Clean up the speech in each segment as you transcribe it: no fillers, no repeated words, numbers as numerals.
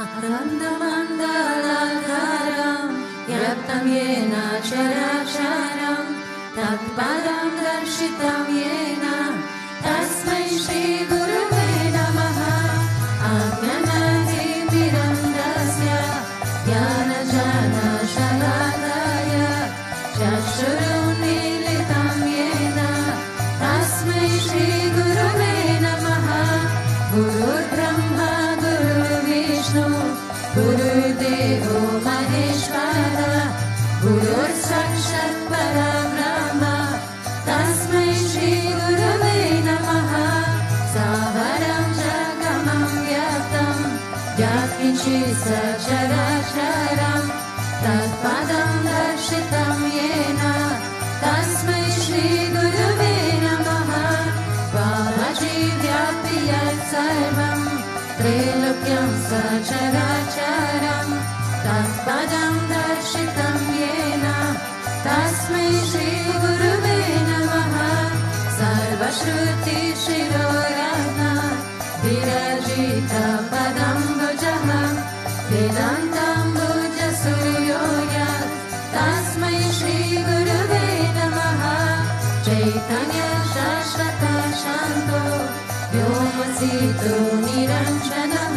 अखण्डमण्डलाकारं व्याप्तं येन चराचरं तत्पदं दर्शितं येन तस्मै श्रीगुरुवे नमः। अज्ञानतिमिरन्दस्य ज्ञानञ्जनशलाकया चक्षुरुन्मीलितं येन तस्मै श्रीगुरुवे नमः। गुरुर्ब्रह्मा गुरुर्विष्णु गुरुर्देवो महेश्वरः गुरुर्साक्षात् परब्रह्म तस्मै श्रीगुरुवे नमः। सावरं जगमं व्याप्तं यत्किञ्चित् सचराचरं तत्पदं दर्शितं येन तस्मै श्रीगुरुवे नमः। वामजीव्यापि यत्सर्वं त्रैलोक्यं सचराचरं तत्पदं दर्शितं येन तस्मै श्रीगुरुवे नमः। सर्वश्रुतिशिरोरत्न विरचितपदम्बुजः वेदान्ताम्बुजसूर्यो यत् तस्मै श्रीगुरुवे नमः। चैतन्य शाश्वत शान्तो व्योमसीतो निरञ्जनः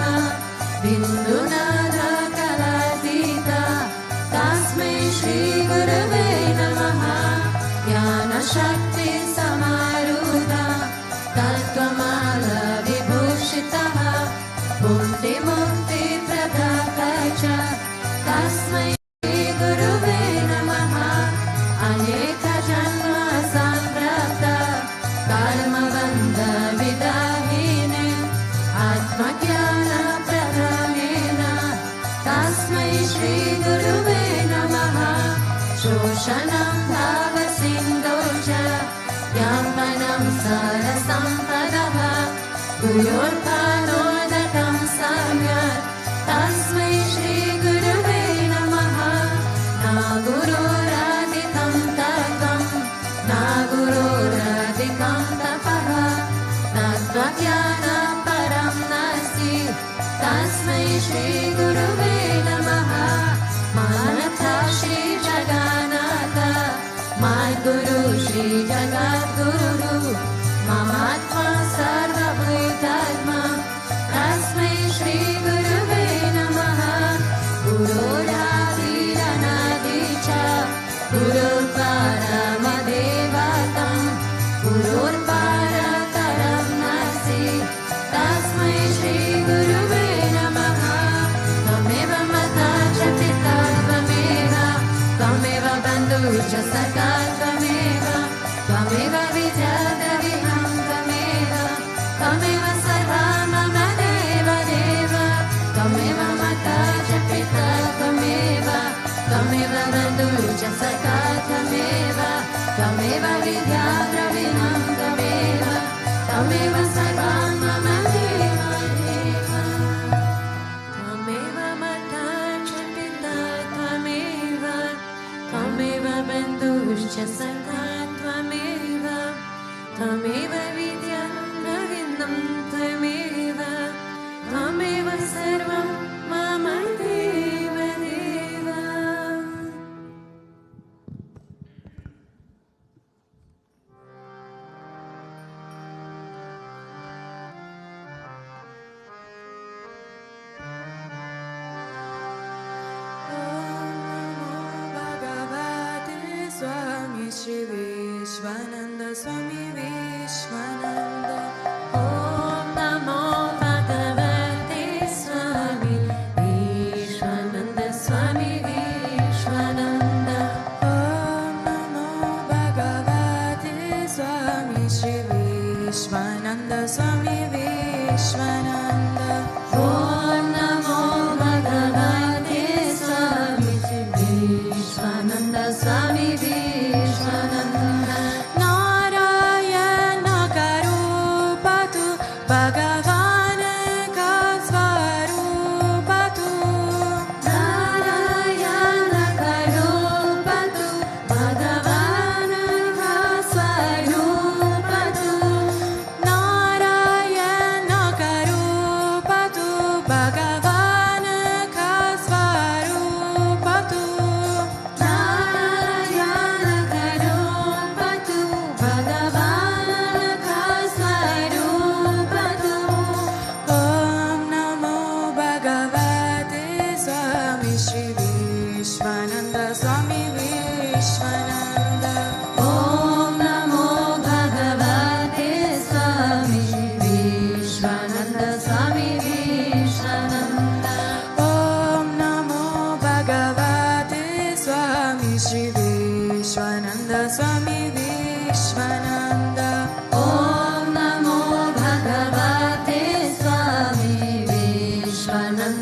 बिन्दुनाथकलातीत तस्मै श्रीगुरुवे नमः। ज्ञानशक्ति समारूढा तत्त्वमालविभूषितः मुक्तिप्रदाता च तस्मै श्रीगुरुवे नमः। अनेकजन्म सम्प्राप्त कर्मबन्धविदाहिने आत्मज्ञानप्रदानेन तस्मै श्रीगुरुवे नमः। शोषणं भावसिन्धौ च ज्ञापनं सरसम्पदः गुरोर्पानोदकं सम्यक् तस्मै श्रीगुरुवे नमः। न गुरोराधिकं तत्त्वं न गुरोराधिकं तपः तत्त्वज्ञानपरं नास्ति तस्मै श्रीगुरुवे नमः। मानथा श्रीजगन्नाथ मद्गुरु श्रीजगद्गुरुः ममात्मा सर्वभूतात्मा तस्मै श्रीगुरुवे नमः। गुरोरादिरनादि च गुरुर्परमदेवतं गुरुर्परतरं नास्ति तस्मै श्रीगुरुवे नमः। त्वमेव माता च पिता त्वमेव त्वमेव बन्धुश्च सखा त्वमेव त्वमेव विद्या द्रविणं त्वमेव त्वमेव सर्वं मम देव देव। त्वमेव माता च पिता त्वमेव त्वमेव बन्धुश्च सखा त्वमेव त्वमेव विद्या द्रविणं त्वमेव त्वमेव सर्वं मम देव देव। त्वमेव माता च पिता त्वमेव त्वमेव बन्धुश्च सखा त्वमेव त्वमेव विद्या द्रविणं त्वमेव त्वमेव सर्वं मम देव देव।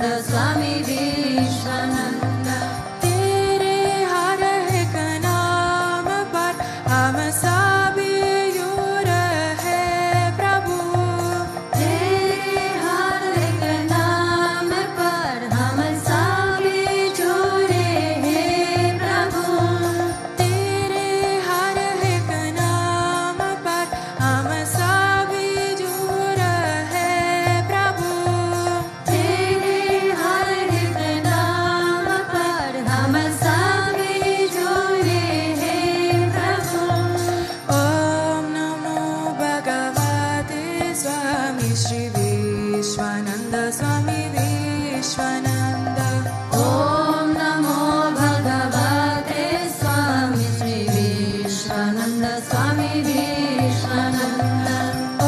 Swami Vishwananda. तेरे हर एक नाम पर हम सभी यूं रहे प्रभु। तेरे हर एक नाम पर हम सभी जुड़े हैं प्रभु। तेरे हर एक नाम पर हम सभी जुड़ रहे प्रभु। तेरे हर एक नाम पर हम सभी जुड़े हैं प्रभु। ओम नमो भगवते स्वामी श्री विश्वानंद स्वामी विश्वानंद। ओम नमो भगवते स्वामी श्री विश्वानंद स्वामी विश्वानंद।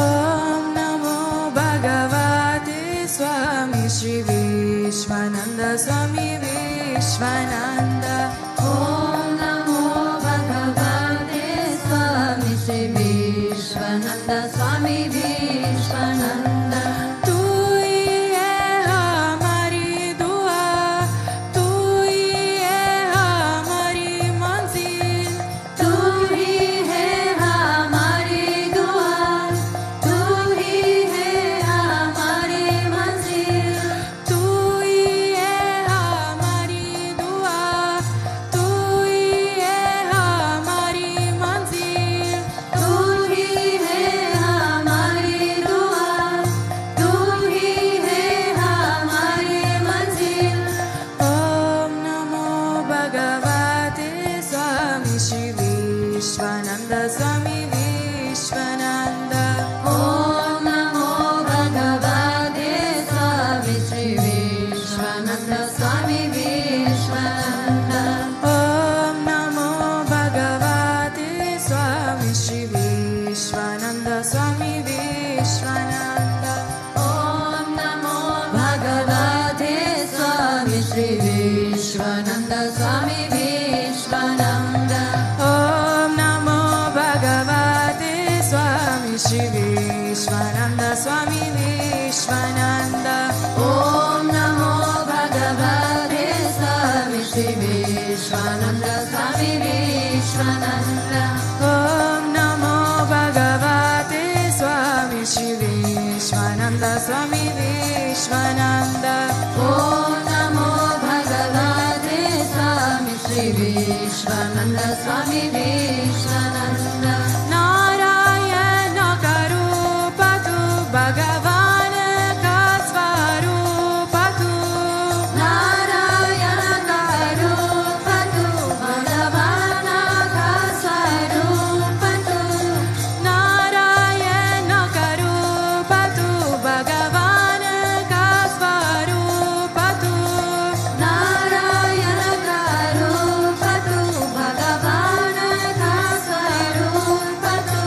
ओम नमो भगवते स्वामी श्री विश्वानंद स्वामी विश्वानंद। ओम नमो भगवते स्वामी श्री विश्वानंद स्वामी विश्वानंद। तू ही है हमारी दुआ, तू ही है हमारी मंजिल, तू ही है हमारी दुआ, तू ही है हमारी मंजिल। तू ही है हमारी दुआ, तू ही है हमारी मंजिल। तू ही है हमारी दुआ, तू ही है हमारी मंजिल। ओम नमो भगवते स्वामी श्री विश्वानंद स्वामी विश्वानंद। ओम नमो भगवते स्वामी श्री विश्वानंद स्वामी विश्वानंद। ओम नमो भगवते स्वामी श्री विश्वानंद स्वामी विश्वानंद। ओम नमो भगवते स्वामी श्री विश्वानंद स्वामी विश्वानंद। ओम नमो भगवते स्वामी श्री विश्वानंद स्वामी विश्वानंद। ओम नमो भगवते स्वामी श्री विश्वानंद स्वामी विश्वानंद। ओम नमो भगवते स्वामी श्री विश्वानंद स्वामी विश्वानंद। ओम नमो भगवते स्वामी श्री विश्वानंद स्वामी विश्वानंद। नारायण का रूप तू, भगवान का स्वरूप तू। नारायण का रूप तू, भगवान का स्वरूप तू। नारायण का रूप तू, भगवान का स्वरूप तू। नारायण का रूप तू, भगवान का स्वरूप तू।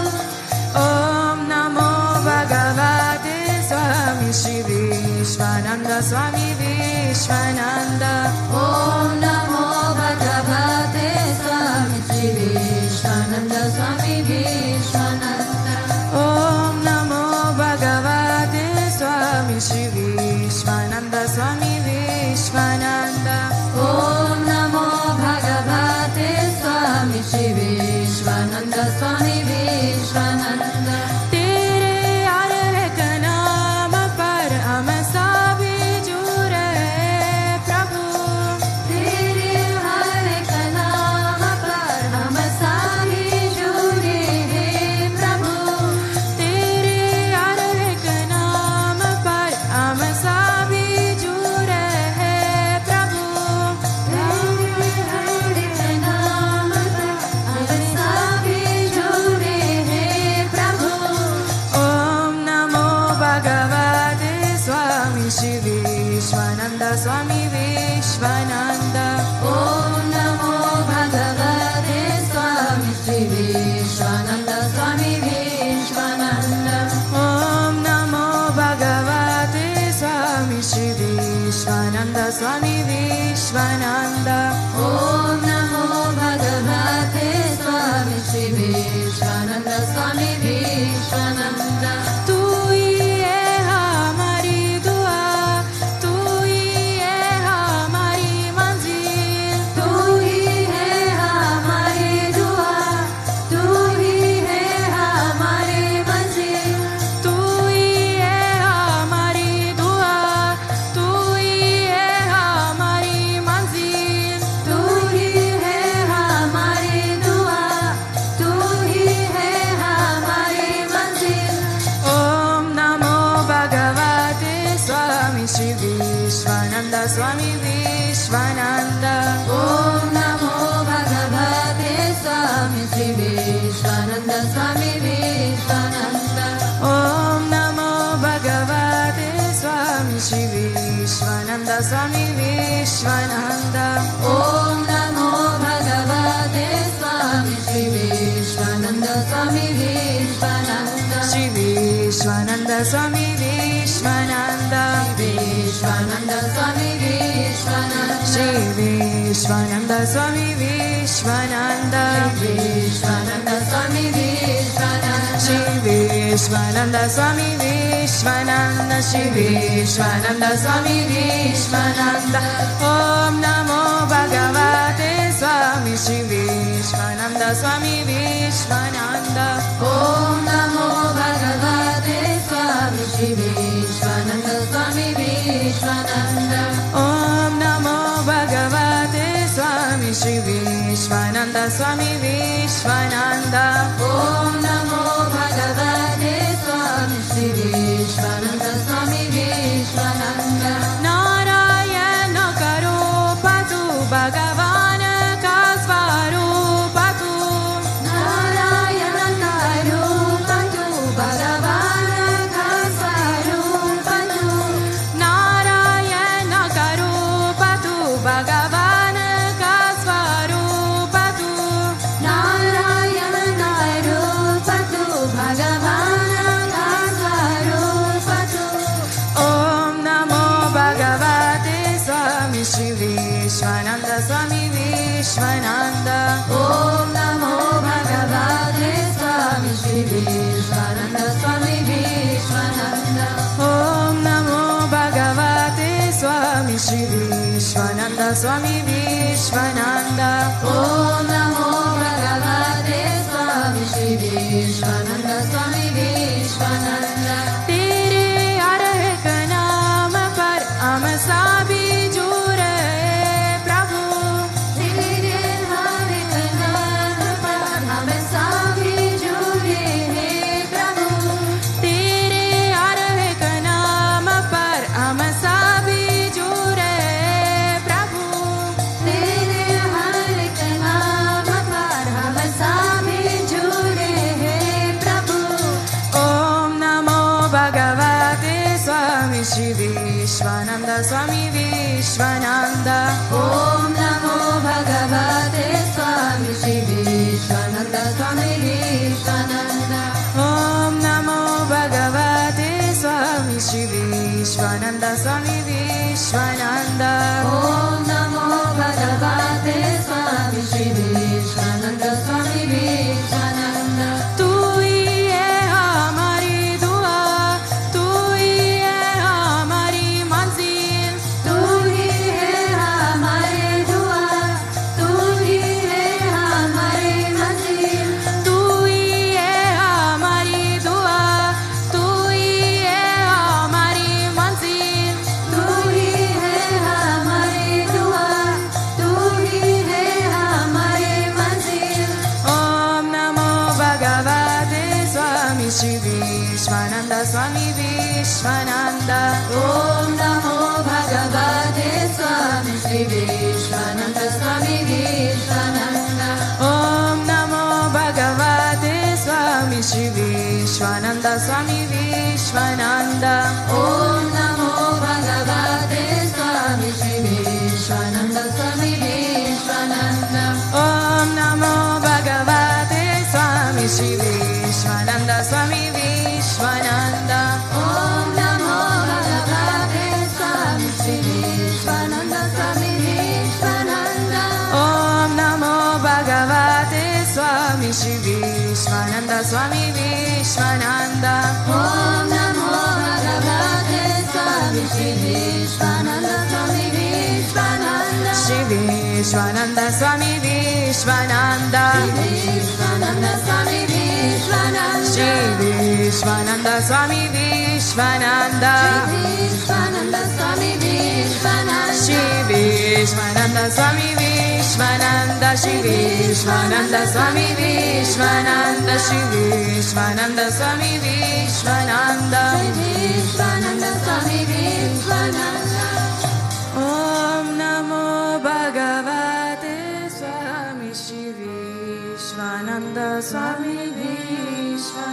ओम नमो भगवते स्वामी श्री विश्वानंद स्वामी विश्वानंद। ओम नमो भगवते स्वामी श्री विश्वानंद स्वामी विश्वानंद। ओम नमो भगवते स्वामी श्री विश्वानंद स्वामी विश्वानंद। ओम नमो भगवते स्वामी श्री विश्वानंद स्वामी विश्वानंद। तेरे हर एक नाम पर हम सभी जुड़े हैं प्रभु। तेरे हर एक नाम पर हम सभी जुड़े हैं प्रभु। तेरे हर एक नाम पर हम सभी जुड़े हैं प्रभु। तेरे हर एक नाम पर हम सभी जुड़े हैं प्रभु। ओम नमो भगवते स्वामी श्री विश्वानंद स्वामी विश्वानंद। ओम नमो भगवते स्वामी श्री विश्वानंद स्वामी विश्वानंद। ओम नमो भगवते स्वामी श्री विश्वानंद स्वामी विश्वानंद। ओम नमो भगवते स्वामी श्री विश्वानंद स्वामी विश्वानंद। तू ही है हमारी दुआ, तू ही Swami Vishwananda. Om Namo Bhagavate Swami Sri Vishwananda Swami Vishwananda. Om Namo Bhagavate Swami Sri Vishwananda Swami Vishwananda. Om Namo Bhagavate Swami Sri Vishwananda Swami Vishwananda. Sri Vishwananda Swami Vishwananda. Vishwananda Swami Vishwananda. Sri Vishwananda Swami Vishwananda. Vishwananda Swami Vishwananda. Sri Vishwananda Swami Vishwananda. Sri Vishwananda Swami Vishwananda. Om Namo Bhagavate Swami Sri Vishwananda Swami Vishwananda. Om Namo Bhagavate Swami Sri Vishwananda Swami Vishwananda. Om Namo Bhagavate Swami Sri Vishwananda Swami Vishwananda. Om Namo Bhagavate Swami Sri Vishwananda Swami Vishwananda. Narayana Karupatu Bhagavan Kasvarupatu. Narayana Karupatu Bhagavan Kasvarupatu. Narayana Karupatu Bhagavan Kasvarupatu. Narayana Karupatu Bhagavan Kasvarupatu. Om Namo Bhagavate Swami Sri Vishwananda Swami Vishwananda. Om Namo Bhagavate Swami Sri Vishwananda Swami Vishwananda. Om Namo Bhagavate Swami Sri Vishwananda Swami Vishwananda. Om Namo Bhagavate Swami Sri Vishwananda Swami Vishwananda. तेरे हर एक नाम पर हम सभी जुड़े प्रभु. तेरे हर एक नाम पर हम सभी जुड़े हैं प्रभु. तेरे हर एक नाम पर हम सभी जुड़े प्रभु. तेरे हर एक नाम पर हम सभी जुड़े हैं प्रभु. Om Namo Bhagavate Swami Sri Vishwananda Swami Vishwananda. Om Namo Bhagavate Swami Sri Vishwananda Swami Vishwananda. Om Namo Bhagavate Swami Sri Vishwananda Swami Vishwananda. Om Namo Bhagavate Swami Sri Vishwananda Swami Vishwananda. तू ही है हमारी दुआ, तू ही है हमारी मंजिल. तू ही है हमारे दुआ, तू ही है हमारे मंजिल. तू ही है हमारी दुआ, तू ही है हमारी मंजिल. तू ही है हमारे दुआ, तू ही है हमारे मंजिल. Om Namo Bhagavate Swami Sri Vishwananda Swami Vishwananda. Om Namo Bhagavate Swami Sri Vishwananda Swami Vishwananda. Om Namo Bhagavate Swami Sri Vishwananda Swami Vishwananda. Om Namo Bhagavate Swami Sri Vishwananda Swami Vishwananda. Om Namo Bhagavate Swami Sri Vishwananda Swami Vishwananda. Om Namo Bhagavate Swami Sri Vishwananda Swami Vishwananda. Om Namo Bhagavate Swami Sri Vishwananda Swami Vishwananda. Om Namo Bhagavate Swami Sri Vishwananda Swami Vishwananda. Sri Vishwananda Swami Vishwananda. Vishwananda Swami Vishwananda. Sri Vishwananda Swami Vishwananda. Vishwananda Swami Vishwananda. Sri Vishwananda Swami Vishwananda. Sri Vishwananda Swami Vishwananda. Sri Vishwananda Swami Vishwananda. Vishwananda Swami Vishwananda. Om Vishwananda Swami Vishwananda.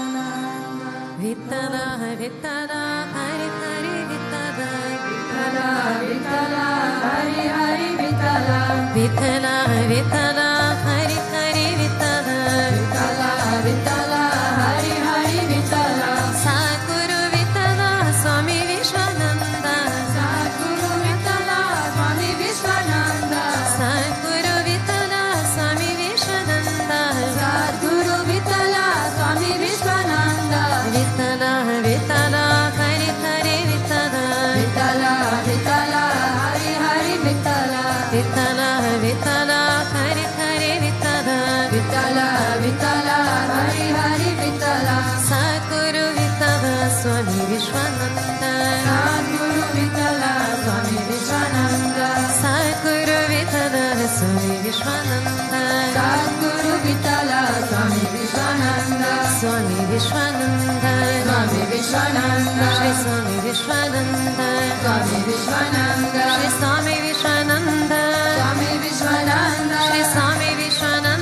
Vittala Vittala Hari Hari Vittala Vittala Vittala Hari Hari Vittala. Vittala Vittala Hari Hari Vittala Vittala Vittala Hari Hari Vittala. Sadguru Vittala Swami Vishwananda Sadguru Vittala Swami Vishwananda. Sadguru Vittala Swami Vishwananda Sadguru Vittala Swami Vishwananda. Vittala Vittala Hari Hari Vittala Vittala Vittala Hari Hari Vittala. Vittala Vittala Hari Hari Vittala Vittala Vittala Hari Hari Vittala. Sadguru Vittala Swami Vishwananda Sadguru Vittala Swami Vishwananda. Sadguru Vittala Swami Vishwananda Sadguru Vittala Swami Vishwananda. Swami Vishwananda Swami Vishwananda. Shri Swami Vishwananda Swami Vishwananda. Shri Swami Vishwananda Swami Vishwananda. Shri Swami Vishwananda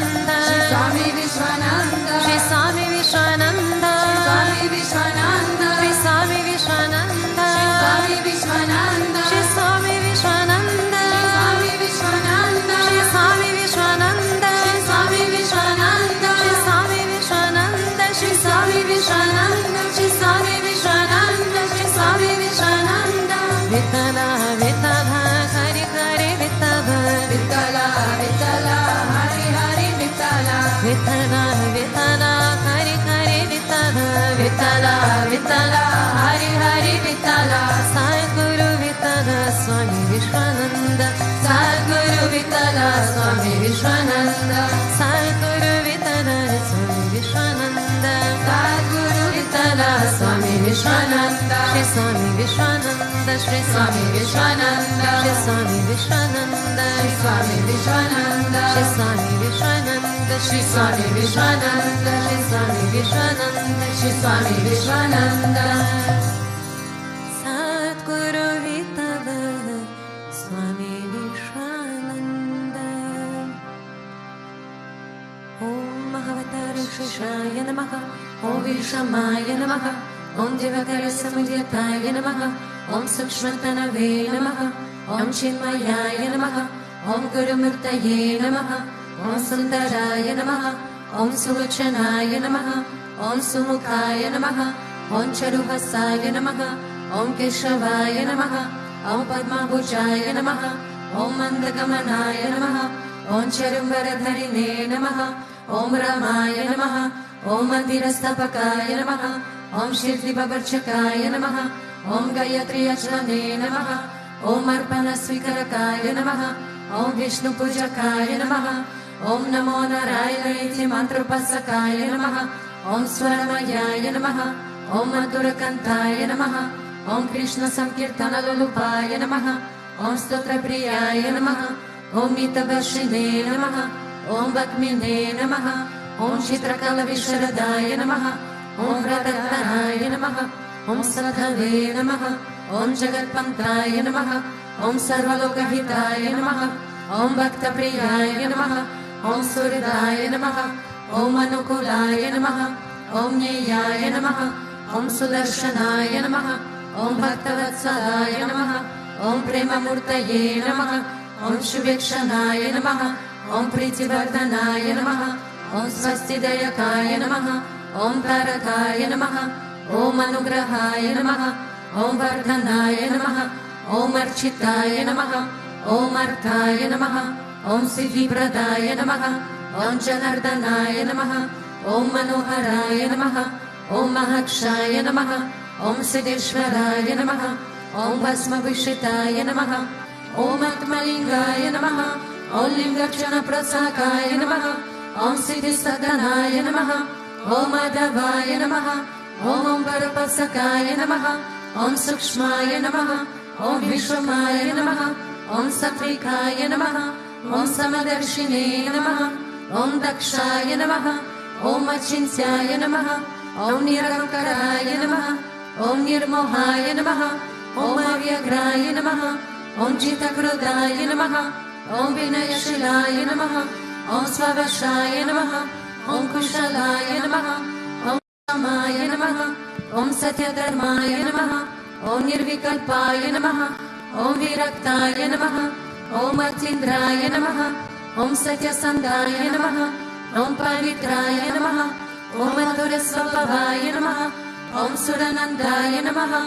Swami Vishwananda. Shri Swami Vishwananda Swami Vishwananda. Shri Swami Vishwananda Swami Vishwananda. Shri Swami Vishwananda Swami Vishwananda. Shri Swami Vishwananda Swami Vishwananda. Shri Swami Vishwananda Shri Swami Vishwananda Shri Swami Vishwananda. Shri Swami Vishwananda. Vittala Vittala Hari Hari Vittala Vittala Vittala Hari Hari Vittala. Vittala Vittala Hari Hari Vittala Vittala Vittala Hari Hari Vittala. Sadguru Vittala Swami Vishwananda Sadguru Vittala Swami Vishwananda. Sadguru Vittala Swami Vishwananda Sadguru Vittala Swami Vishwananda. Shri Swami Vishwananda Shri Swami Vishwananda. Shri Swami Vishwananda Swami Vishwananda. Shri Swami Vishwananda Shri Swami Vishwananda. Shri Swami Vishwananda Shri Swami Vishwananda. Sadguru Vittala Swami Vishwananda Om Mahavatara Shishaya Namaha Om Vishamaya Namaha Om Divakara Samudyataya Namaha Om Sukshmatanave Namaha Om Chinmayaya Namaha Om Gurumurtaye Namaha Om Sundaraya Namaha Om Suluchanaya Namaha Om Sumukhaya Namaha Om Charuhasaya Namaha Om Keshavaya Namaha Om Padmabhujaya Namaha Om Mandagamanaya Namaha Om Charumvaradharine Namaha Om Ramaya Namaha Om Mandirastapakaya Namaha Om Shirdibabarchakaya Namaha Om Gayatri Achane Namaha Om Arpana Swikarakaya Namaha Om Vishnu Pujakaya Namaha Om Namo Narayana Iti Mantrapasakaya Namaha Om Swaramayaya Namaha Om Madhurakantaya Namaha Om Krishna Sankirtana Lulupaya Namaha Om Stotra Priyaya Namaha Om Mitavarshine Namaha Om Vakmine Namaha Om Chitrakala Visharadaya Namaha Om Vratataraya Namaha Om Sadhave Namaha Om Jagatpantaya Namaha Om Sarvalokahitaya Namaha Om Bhakta Priyaya Namaha Om Suridaya Namaha Om Anukulaya Namaha Om Nyayaya Namaha Om Sudarshanaya Namaha Om Bhaktavatsalaya Namaha Om Premamurtaye Namaha Om Shubhekshanaya Namaha Om Pritivardhanaya Namaha Om Swastidayakaya Namaha Om Tarakaya Namaha Om Anugrahaya Namaha Om Vardhanaya Namaha Om Architaya Namaha Om Arthaya Namaha Om Siddhipradaya Namaha Om Janardhanaya Namaha Om Manoharaya Namaha Om Mahakshaya Namaha Om Siddheshwaraya Namaha Om Bhasmavishitaya Namaha Om Atmalingaya Namaha Om Lingakshana Prasakaya Namaha Om Siddhisadhanaya Namaha Om Adavaya Namaha Om Parapasakaya Namaha Om Sukshmaya Namaha Om Vishwamaya Namaha Om Satvikaya Namaha Om Samadarshine Namaha Om Dakshaya Namaha Om Achintyaya Namaha Om Nirakaraya Namaha Om Nirmohaya Namaha Om Avyagraya Namaha Om Chitakrodaya Namaha Om Vinayashilaya Namaha Om Svavashaya Namaha Om Kushalaya Namaha, Om Shamaya Namaha, Om Satyadharmaya Namaha, Om Nirvikalpaya Namaha, Om Viraktaya Namaha, Om Atindraya Namaha, Om Satyasandaya Namaha, Om Pavitraya Namaha, Om Adurasvabhavaya Namaha, Om Suranandaya Namaha,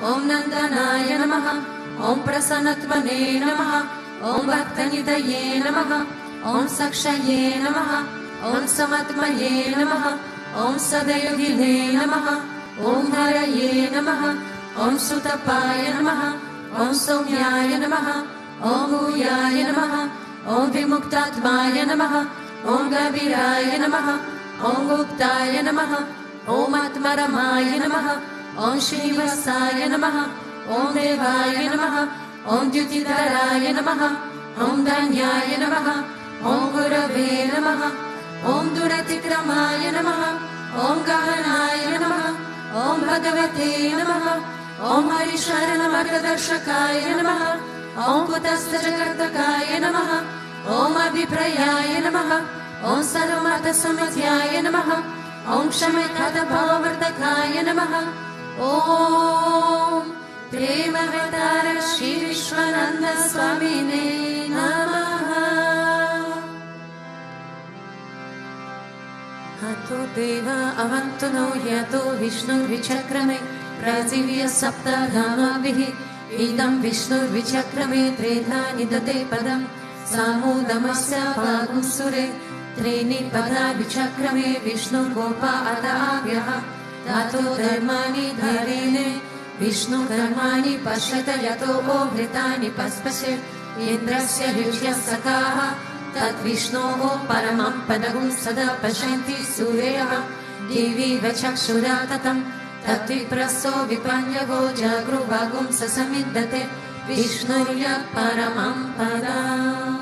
Om Nandanaya Namaha, Om Prasannatvane Namaha, Om Bhaktanidaye Namaha, Om Sakshaye Namaha, Om Samatmaye Namaha, Om Sadayogine Namaha, Om Haraye Namaha, Om Sutapaya Namaha, Om Somyaya Namaha, Om Uyaya Namaha, Om Vimuktatmaya Namaha, Om Gabiraya Namaha, Om Guptaya Namaha, Om Atmaramaya Namaha, Om Shrivasaya Namaha, Om Devaya Namaha, Om Dyutidaraya Namaha, Om Danyaya Namaha, Om Gurave Namaha, Om Duratikramaya Namaha, Om Gahanaya Namaha, Om Bhagavate Namaha, Om Harisharana Margadarshakaya Namaha, Om Kutastha Jagartakaya Namaha, Om Abhiprayaya Namaha, Om Sarvamata Samityaya Namaha, Om Kshamakata Bhavavartakaya Namaha, Om Premavatara Sri Vishwananda Swamine Namaha. Hato Deva Avantuno Yato Vishnu Vichakrame Prazivya Sapta Dhamavih Idam Vishnu Vichakrame Tredha Nidate Padam Samudamasya Pagum Sure Treni Pada Vichakrame Vishnu Gopa Adavyaha Tato Dharmani Dharene Vishnu Dharmani Pashyata Yato Obhritani Paspashe Indrasya Rishya Sakaha Tat Vishnu Paramam Padagum Sada Pashanti Sureha Divi Vachakshura Tatam Tati Praso Vipanyavo Jagru Bhagum Sasamidate Vishnurya Paramam Padam.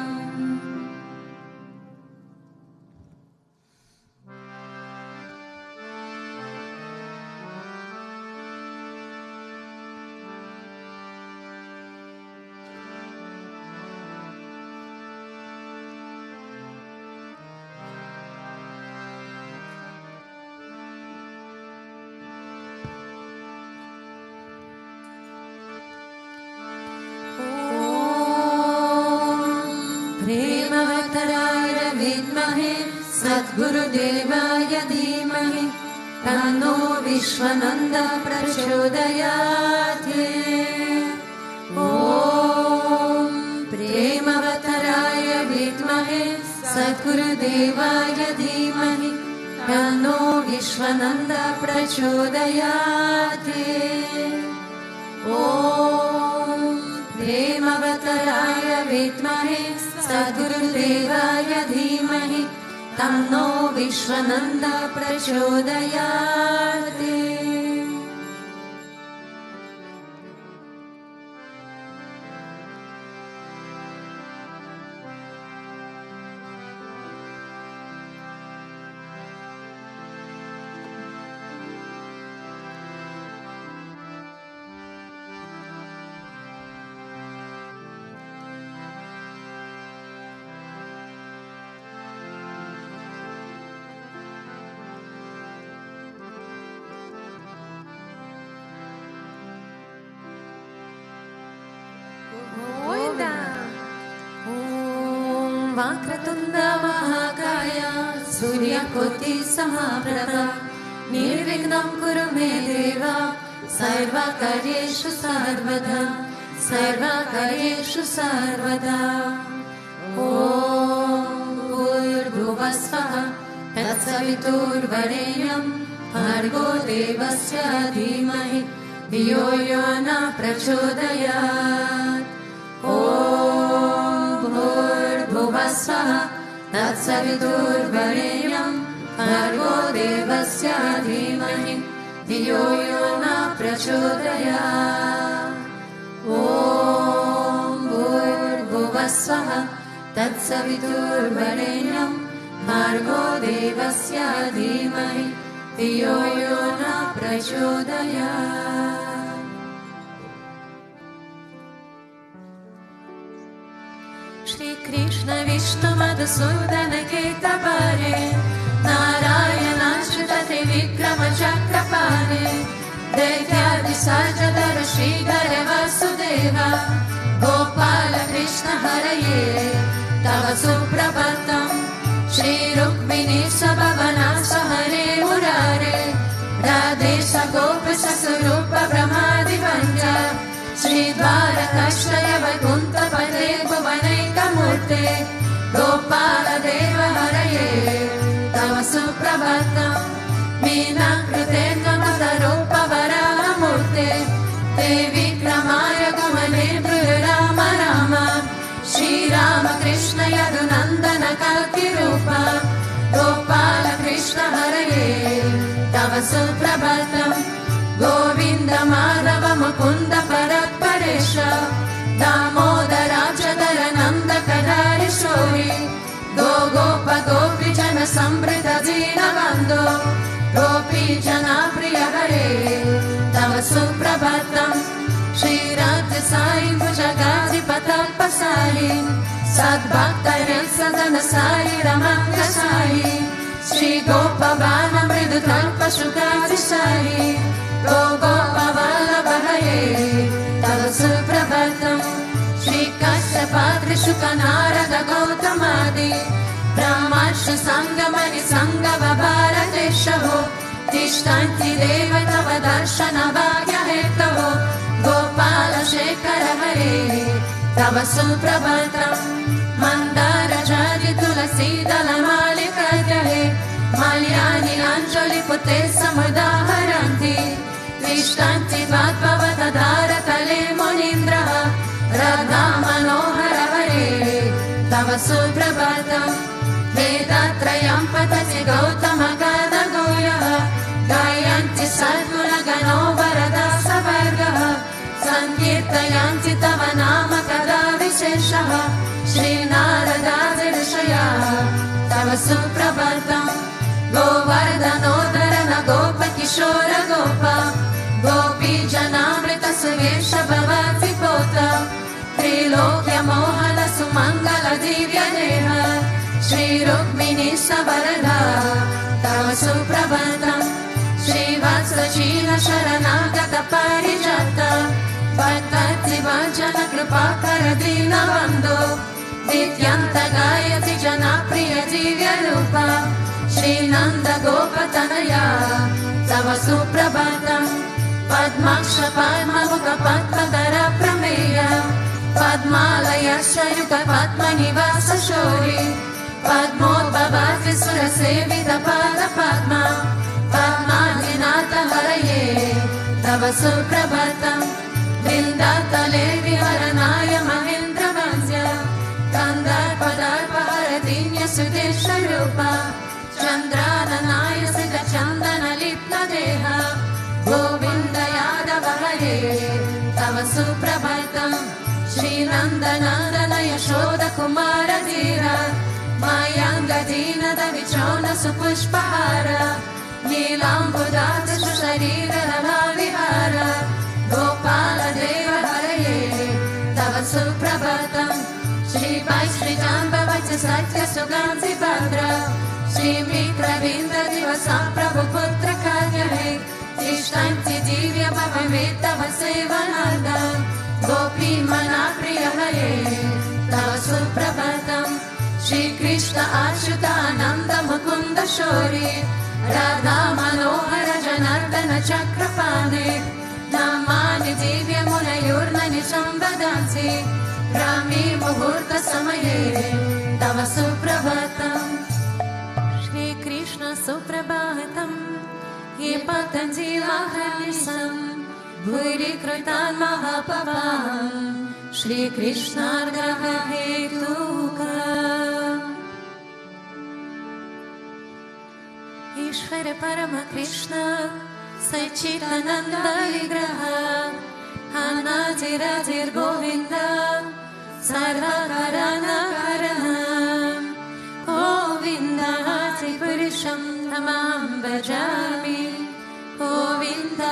Gurudevaya Dhimahi Tanno Vishwananda Prachodayate Om Premavattaraya Vidmahe Satgurudevaya Dhimahi Tanno Vishwananda Prachodayate Om Premavattaraya Vidmahe Satgurudevaya Dhimahi Tanno Vishwananda Prachodayate. Vakratunda Mahakaya Suryakoti Samaprabha Nirvignam Kuru Me Deva Sarvakaryeshu Sarvada Sarvakaryeshu Sarvada Om Bhurvasvaha Tatsaviturvarenyam Bhargo Devasya Dhimahi Dhiyo Yo Na Prachodayat Om Bhurvasvaha Tatsaviturvarenyam Bhargo Devasya Dhimahi Dhiyo Yo Na Prachodayat Om Bhurvasvaha Tatsaviturvarenyam Bhargo Devasya Dhimahi Dhiyo Yo Na Prachodayat. Shri Krishna Vishnu Madhusudana Ketavare नारायणाच्युत Trivikram चक्रपाणे दैत्यादिसार्जधर Shridhar Vasudev Gopal Krishna हरये तव सुप्रभातम् श्रीरुक्मिणी स्वभवनाथ हरे मुरारे राधेश गोप स्वरूप ब्रह्मादिवन्द्य श्रीद्वारकाश्रय वैकुण्ठपदे भुवनैकमूर्ते गोपाल देव हरये तव सुप्रभातम् मीनाकृते त्वमवतारोप वराहमूर्ते ते विक्रमाय गमने राम राम श्रीराम कृष्ण यदुनन्दन कल्किरूप गोपाल कृष्ण हरये तव सुप्रभातम् गोविन्द माधव मुकुन्द परेश दामोदराजधर नन्द कदारिशोरि गोप गोपीजन संवृत दीनबन्धो गोपी जना प्रिय हरे तव सुप्रभातम् श्रीराज साई भुजगाधिपतल्प साई सद्भक्तैः सदन साई रमंग साई श्री गोपबाण मृदुतल्प शुकादि साई गोपवल्लभ हरे तव सुप्रभातम् श्री कश्यपाद्रि शुक नारद गौतमादि ब्रह्मर्षि संगमनि संगम भारतेशवो तिष्ठन्ति देव तव दर्शन भाग्य हेतवो गोपाल शेखर हरे तव सुप्रभातम् मन्दार जाजि तुलसी दल मालिका जहे माल्यानि अञ्जलि पुते समुदाहरन्ति तिष्ठन्ति त्वात्पवतधार तले मुनीन्द्रः राधा मनोहर हरे तव सुप्रभातम् वेदत्रयं पठति गौतम गादगोयः गायन्ति सद्गुणगणो वरदा सवर्गः सङ्कीर्तयन्ति तव नाम कदा विशेषः श्रीनारदादिऋषयः तव सुप्रभातम् गोवर्धनोदरन गोपकिशोर गोप गोपीजनामृत सुवेश भवति पोत त्रिलोक्य मोहन सुमङ्गल दिव्य देह श्रीरुक्मिणी सवरदा तव सुप्रभातम् श्रीवत्सशील शरणागत परिजात पतति वचन कृपाकर दीनबन्धो दिव्यन्त गायति जनाप्रिय दिव्य रूप श्रीनन्द गोपतनया तव सुप्रभातम् पद्माक्ष पद्ममुख पद्मधर प्रमेय पद्मालय शयुक पद्मनिवास शौरि पद्मोद्भवाति सुरसेवित पाद पद्म पद्मादिनाथ हरये तव सुप्रभातम् वृन्दातले विहरणाय महेन्द्र वंद्य कन्दार्पदार्पहरदीन्य सुदेशरूप चन्द्राननाय सित चन्दन लिप्त देह गोविन्द यादव हरे तव सुप्रभातम् श्रीनन्दनन्दन यशोद कुमार धीर मायाङ्गदीनद विचौन सुपुष्पहार नीलाम्बुदात सुशरीर रमा विहार गोपाल देव हरये तव सुप्रभातम् श्रीपाय श्रीजाम्बवच सत्य सुगन्धि भद्र श्रीमित्रविन्द दिवसा प्रभु पुत्र कार्य तिष्ठन्ति दिव्य भवमे तव सेवनार्थ गोपी मना प्रिय हरे तव सुप्रभातम् श्रीकृष्ण अच्युतानन्द मुकुन्द शौरि राधा मनोहर जनार्दन चक्रपाणे नामानि दिव्य मुनयोर्ननि संवदन्ति ब्राह्मी मुहूर्त समये तव सुप्रभातम् श्रीकृष्ण सुप्रभातम् ये पतन्ति महर्निशम् भूरि कृतान् महापापान् श्रीकृष्णार्घः हेतुका ईश्वर परम कृष्ण सच्चिदानन्द विग्रह अनादिरादिर् गोविन्द सर्वकारणकारः गोविन्दादिपुरुषं तमहं भजामि गोविन्दादिपुरुषं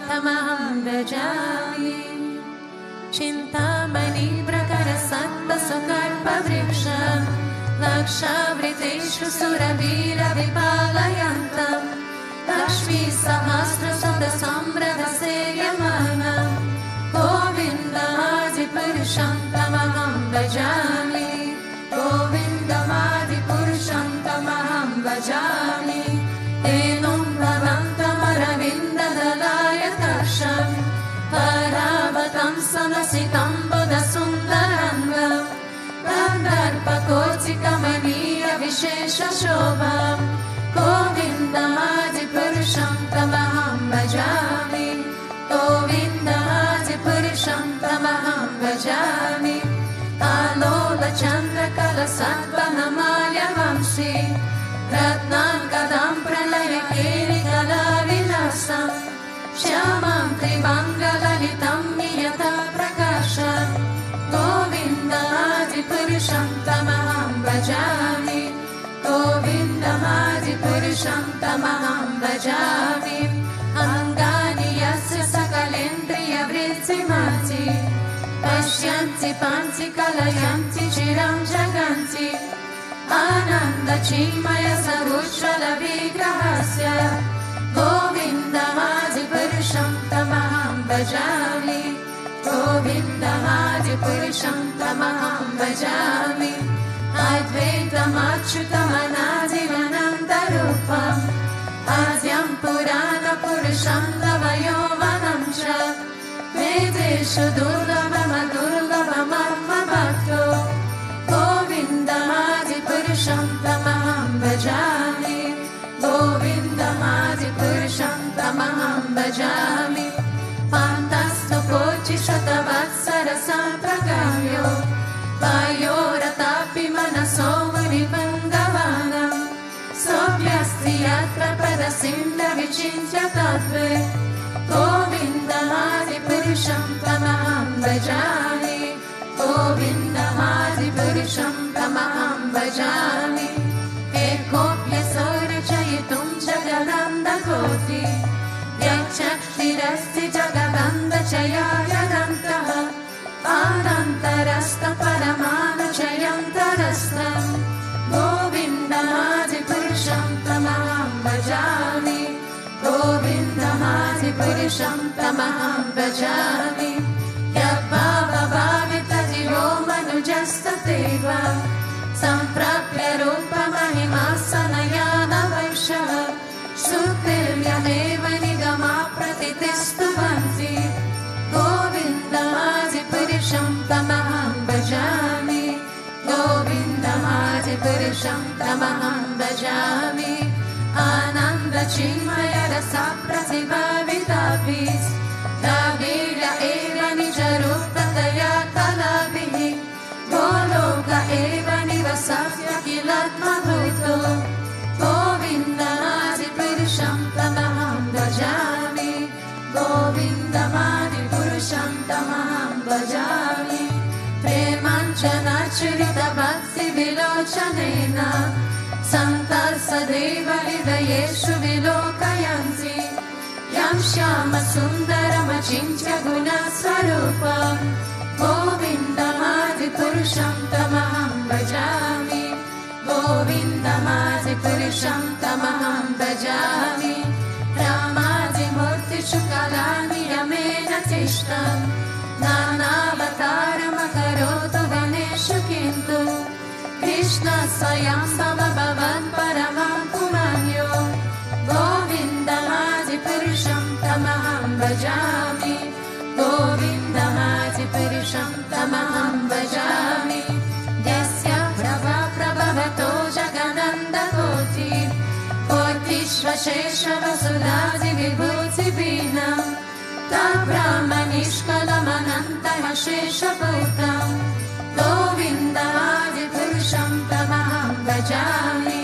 तमहं भजामि चिन्तामणि प्रकर सत्तसुकल्पवृक्ष दक्षावृतेषु सुरवीरविपालयन्तं लक्ष्मीसहस्रशतसम्भ्रमसेव्यमानं गोविन्दमादिपुरुषं तमहं भजामि गोविन्दमादिपुरुषं तमहं भजामि तेनुं भवन्तमरविन्ददलायताक्षं परावतं समसितं बुधसुन्दरङ्गं कन्दर्पकोचिकमनीयविशेषशोभां गोविन्दमादिपुरुषं तमहं भजामि गोविन्दमादिपुरुषं तमहं भजामि आलोलचन्द्रकलसद्वनमाल्यवंशी रत्नाङ्गदां प्रलयकेलिकलाविलासं श्यामां त्रिमङ्गललितं नियतप्रकाशं गोविन्दमादिपुरुषं तमहं भजामि गोविन्दमादिपुरुषं तमहं भजामि अङ्गानि यस्य सकलेन्द्रियवृत्तिमासि पश्यन्ति पांसि कलयन्ति चिरं जगन्ति आनन्दचिन्मय सरुज्ज्वलविग्रहस्य गोविन्दमादिपुरुषं तमहं भजामि गोविन्दमादिपुरुषं तमहं भजामि अद्वैतमच्युतमनादिमनन्तरूपम् आद्यं पुराणपुरुषं नवयौवनं च वेदेषु दुर्लभमदुर्लभमभक्तो गोविन्दमादिपुरुषं तमहं भजामि गोविन्दमादिपुरुषं तमहं भजामि पान्तस्तु कोटिशतवत्सरसम्प्रगाम्यो वायोरतापि मनसो मुनिपङ्गवानं सोऽप्यस्ति यत्र पदसिन्धविचिन्त्य तत्त्वे गोविन्दमादिपुरुषं तमहं भजामि गोविन्दमादिपुरुषं तमहं भजामि एकोऽप्यसौरचयितुं जगदन्दकोटि यच्चक्तिरस्ति जगदन्दचयायदन्तः आनन्तरस्तपरमानुजयन्तरस्तं गोविन्दमादिपुरुषं तमहं भजामि गोविन्दमादिपुरुषं तमहं भजामि यद्भावभावितजीवो मनुजस्तथैव सम्प्राप्य रूपमहिमा सनयानवैषः श्रुतिर्यमेव निगमाप्रतिष्ठन्ति गोविन्दमादिपुरुषं तमहं भजामि गोविन्दमादिपुरुषं तमहं भजामि आनन्दचिन्मयरसप्रतिभाविताभिः द्रवीर एव निजरूपतया कलाभिः गोलोक एव निवसस्य किलात्मभूतो गोविन्दमादिपुरुषं तमहं भजामि गोविन्दमादिपुरुषं तमहं भजामि प्रेमाञ्जनचरितभक्तिविलोचनेन सन्तः सदैव हृदयेषु विलोकयन्ति यं श्यामसुन्दरमचिन्त्य गुणस्वरूपं गोविन्दमादिपुरुषं तमहं भजामि गोविन्दमादिपुरुषं तमहं भजामि रामादिमूर्तिषु कलानियमेन तिष्ठन् नानावतारमकरोतु वनेषु किन्तु कृष्णः स्वयं समभवन् परमं पुमान्यो गोविन्दमादिपुरुषं तमहं भजामि गोविन्दमादिपुरुषं तमहं भजामि यस्य प्रभवतो जगदन्दकोटि कोटिष्वशेषवसुधादिविभूतिभिन्नं तब्रह्मनिष्कलमनन्तमशेषभूतं गोविन्दमादिपुरुषं तमहं भजामि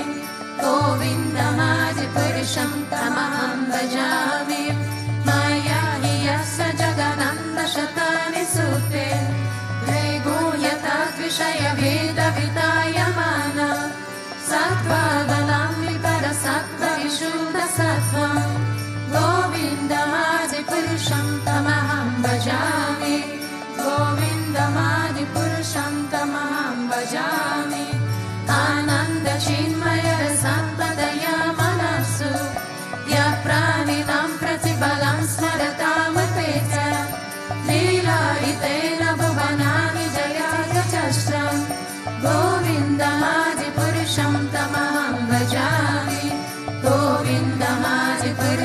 गोविन्दमादिपुरुषं तमहं भजामि मया हि यस्य जगदन्दशतानि सूते त्रैगुण्यतद्विषयभेदवितायमान सत्त्वबलं विपरसत्त्वविशुद्धसत्त्वं गोविन्दमादिपुरुषं तमहं भजामि गोविन्दमादिपुरुषं तमहं भजामि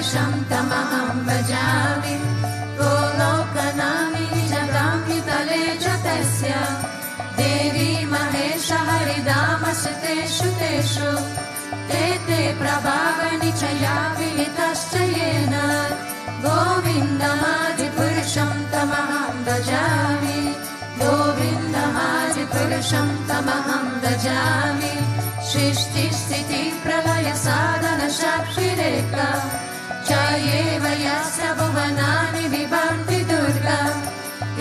Purusham Tamaham Bhajami Golokanami Jagami Tale Jatesya Devi Mahesha Haridama Suteshu Teshu Tete Prabhava Nichaya Vilitaschayena Govindamadi Purusham Tamaham Bhajami Govindamadi Purusham Tamaham Bhajami Shrishti Sthiti Pralaya Sadhana Shakshireka Jayeva Yasya Bhuvanani Vibhanti Durga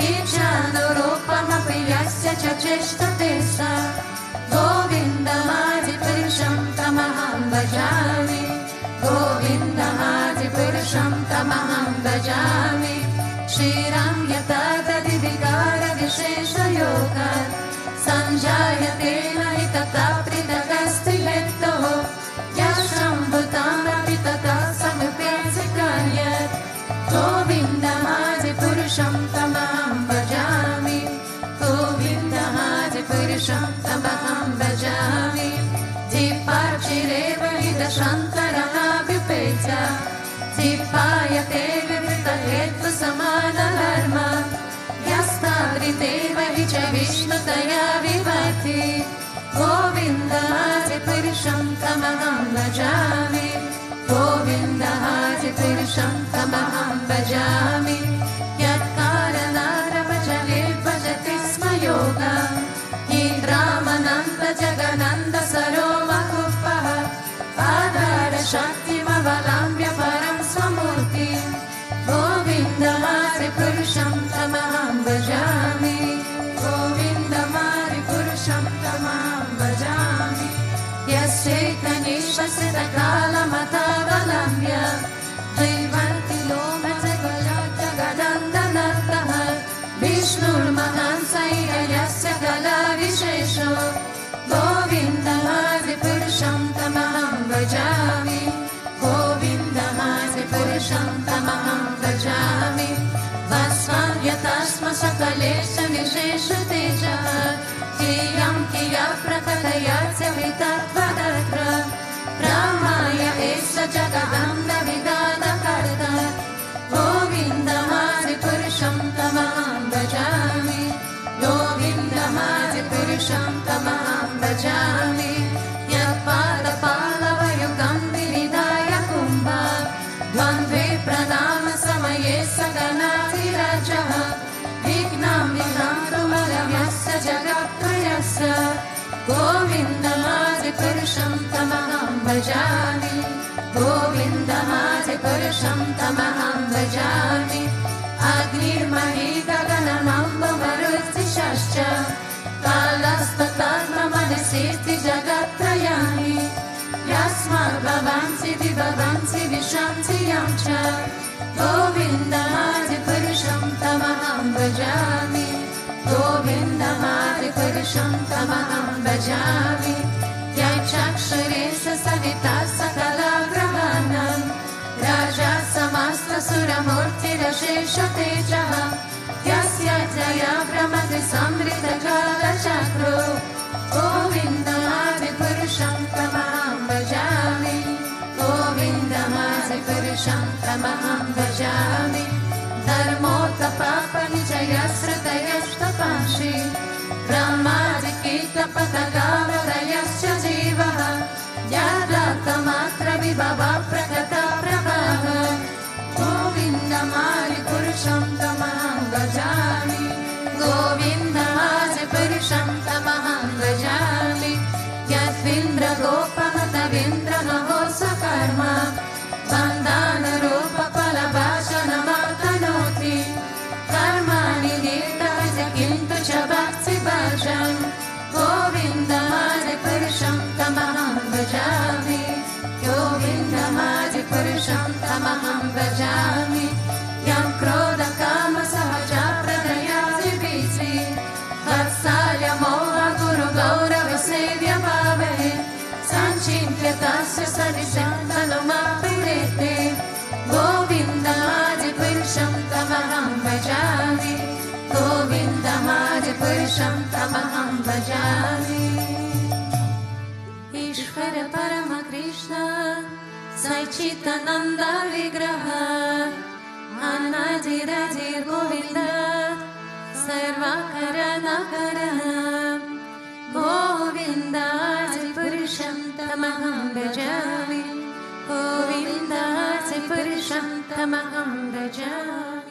Ichanurupamapi Yasya Chacheshta Tesa Govindamadi Purusham Tamaham Bhajami Govindamadi Purusham Tamaham Bhajami Shriram Yatata Divikara Vishesha Yoga Sanjayate Nahitata Pridagasti Letto Yasham Bhutana Pitata Samupenzikanyat Govindamadi Purusham Tamaham Bhajami Govindamadi Purusham Tamaham Bhajami Dipachireva Hidashantaraha Vipetya Dipayate Vivita Hetu Samana Dharma Yastadriteva Hicha Vishnutaya Vivati Govindamadi Purusham Tamaham Bhajami Govindamadi Purusham Tamaham Bhajami Yatkaranara Bhajale Bhajati Sma Yoga Indramananda Jagananda Sarova Kupaha Adara Shakti Mavalambya Param Swamurti Govindamadi Purusham Tamaham Bhajami Govindamadi Purusham Tamaham Bhajami Yaschaitanyasvasita Kala Matavalamya Jivanti Loma Jagadandanattaha Vishnur Mahansaya Yasya Kala Vishesho Govindamadi Purusham Tamaham Bhajami Govindamadi Purusham Tamaham Bhajami Vasvamyatasma Sakalesha Vishesha Tejaha Kiyam Kiya Prakatayatya Vitatvadatra Brahmaya Esa Jagadanda Vidana Karta Govindamadi Purusham Tamaham Bhajami Govindamadi Purusham Tamaham Bhajami Yapada Palavayukam Viridaya Kumbha Dvandve Pranama Samaye Saganati Rajaha Vignam Vihantu Malamyasya Jagatrayasya Govindamadi Purusham Tamaham Bhajami Govindamadi Purusham Tamaham Bhajami Agnir Mahi Gaganamamba Maruti Shascha Kalastatadma Manasirti Jagatrayani Yasma Bhavanti Vibhavanti Vishanti Yamcha Govindamadi Purusham Tamaham Bhajami Govindamadi Purusham Tamaham Bhajami Yachakshuresa Savita Sakala Grahanam Raja Samasta Suramurti Rashesha Tejaha Yasya Jaya Brahmati Samrita Kala Chakro Govindamadi Purusham Tamaham Bhajami Govindamadi Purusham Tamaham Bhajami Dharmota Papa Nijaya Sritayashtapanshi Brahmadi Kita Patagava Rayasya Jivaha Yadata Matra Vibhava Prakata Prabhava Govindamadi Purusham Tamaham Bhajami Govindamadi Purusham Tamaham Bhajami Yatvindra Gopamata Vindra Mahosa Karma Bandhana Rupa Palabhashana Matanoti Karmani Nita Kintu Chabhakti Bhajan Govindamadi Purusham Tamaham Bhajami Govindamadi Purusham Tamaham Bhajami Yam Krodha Kama Sahaja Pradayati Viti Vatsalya Moha Guru Gaurava Sevya Bhave Sanchintya Tasya Sadishantanuma Pirete Govindamadi Purusham Tamaham Bhajami Govindamadi Purusham Tamaham Bhajami Ishvara Parama Krishna Sachitananda Vigraha Anadiradir Govinda Sarvakarana Karaha Govinda Purusham Tamaham Bhajami Govinda Purusham Tamaham Bhajami.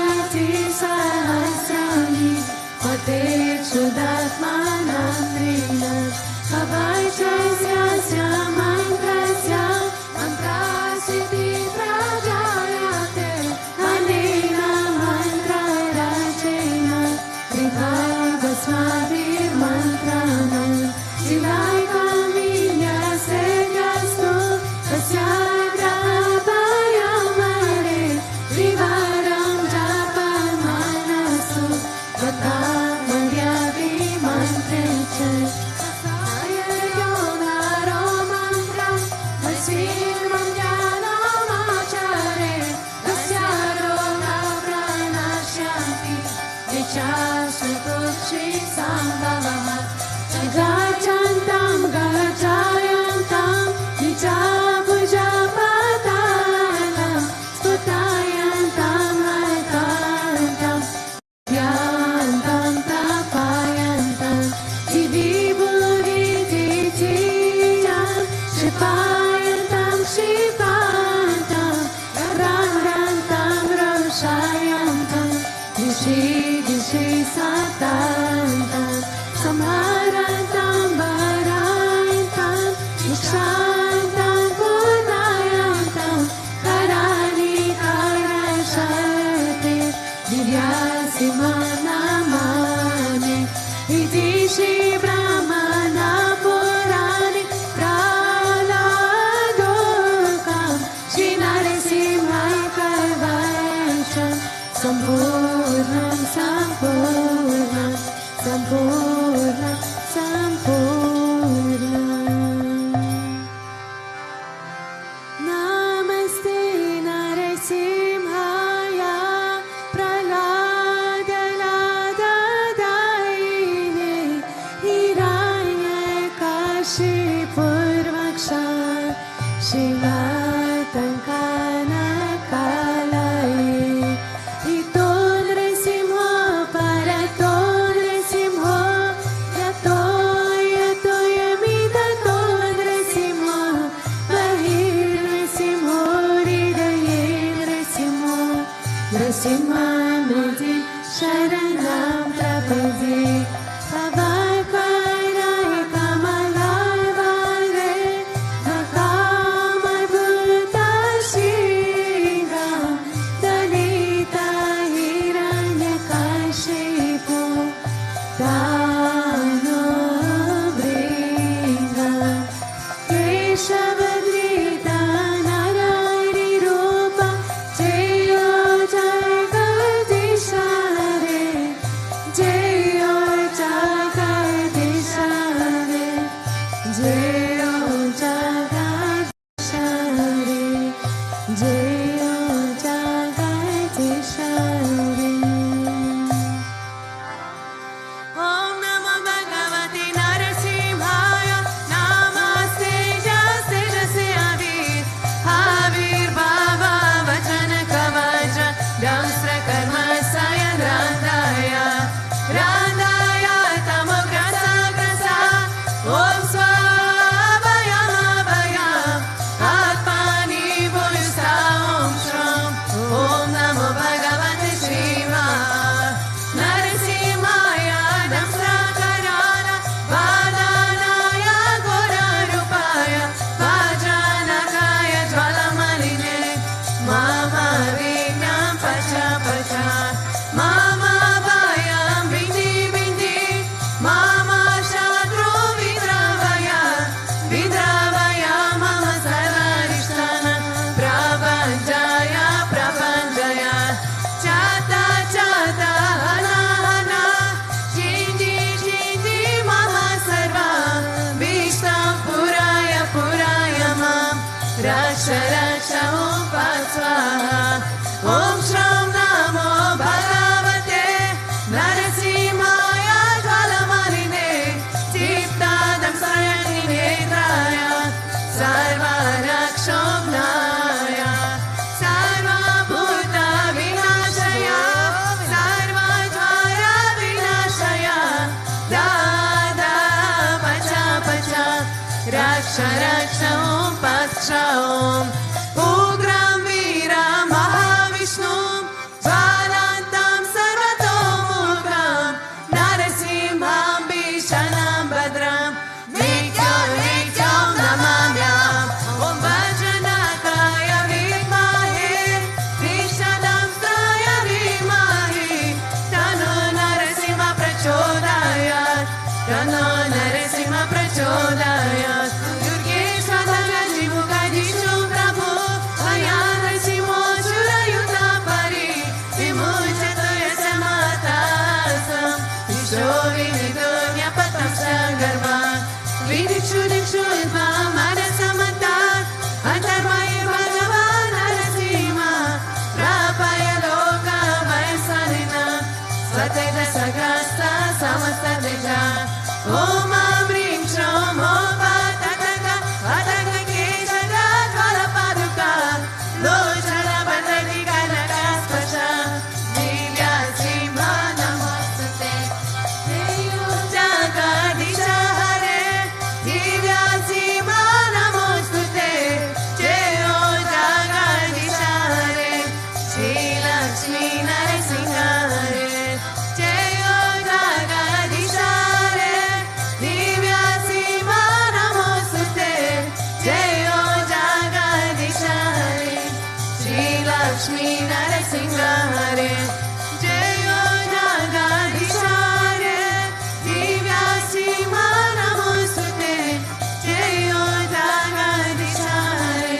Jayati Sahasrani Patechyudatmanam Rina Abhajasya Mantrasya Mantrasiti Prajayate Anena Mantra Rajena Tribhavasvavir Mantrana Silai Kaminya Sedyastu Tasyagrabhayamare Trivaram Japamanasu Vatavadyavi Mantrecha Sayayonaro Mantram Vasvimam Jnanamachare Tasyaro Navranasyanti Vichasukshi Sambhavamat Gajantam gajayantam Nijabujapatanam Sputayantam Aikantam Yantam Tapayantam Divibhurititiyam Shipayantam Shipantam Randantam Roshayantam Dishi Satantam Samharantam Bharantam Nishantam Punayantam Karani Karashate Divyasimannamani Iti Shri Brahmana Purani Praladokam Shri Narasimhai Kalvasham Sampurnam Sampurnam Sampurnam Sampurnam Namaste Narasimhaya Praladaladaine Hiranyakashipurvaksha Shivatankana Kalaye Ito Narasimha Parato Narasimha Yato Yato Yamidato Narasimha Bahir Narasimha Hridaye Narasimha Narasimha Nadi Sharanam Prapade Pavakarai Kamalai Vare Nakamai Bhuta Shinga Dalita Hiranyakashipu Dano Bringa Keshavadrita Narayani Rupa Jayo Jagadishare Jayo Jagadishare Jayo Jagadishare Jayo Jagadishare Om Namo Bhagavate Narasimhaya Namaste Jaste Jase Avir Havir Bhava Vachana Kavacha Damstra Karma Sayan Randaya Randaya Tamograsa Grasa Om Swabhayam Abhayam Atmani Bhuyusta Om Shram Om Namo Bhagavate Shiva Narasimhaya Damstra Karana Vadanaya Gora Rupaya Vajanakaya Jwalamaline Mama Vignam Pacha Pacha Mama Bhayam Bindi Bindi Mama Shatru Vidravaya Vidravaya Mama Sarvarishtana Prabhanjaya Prabhanjaya Chata Chata Hana Hana Shindi Shindi Mama Sarva Vishtam Puraya Puraya Mam Raksha Raksha Om Pat Swaha Om Shram Namo Bhagavate Narasimhaya Jwalamaline Chittadam Sayani Netraya Sarva Rakshobnaya Sarva Bhuta Vinashaya Sarva Jwara Vinashaya Dada Pacha Pacha Raksha Raksha Om Pacha Om Ugram Veera Mahavishnu Jwalan Vateja Sagasta Samasta Deja Om Amrim Shom Opa Tataka Vataka Keshaga Kala Paduka Lochana Bandadi Kanaka Spasha Divya Simha Namostate Deyo Jagadisha Hare Divya Simha Namostate Deyo Jagadisha Hare Shri Lakshmi Narasimha Hare Deyo Jagadisha Hare Divya Simha Namostate Deyo Jagadisha Hare Shri Lakshmi Narasimha Hare Deyo Jagadisha Hare Divya Simha Namostate Deyo Jagadisha Hare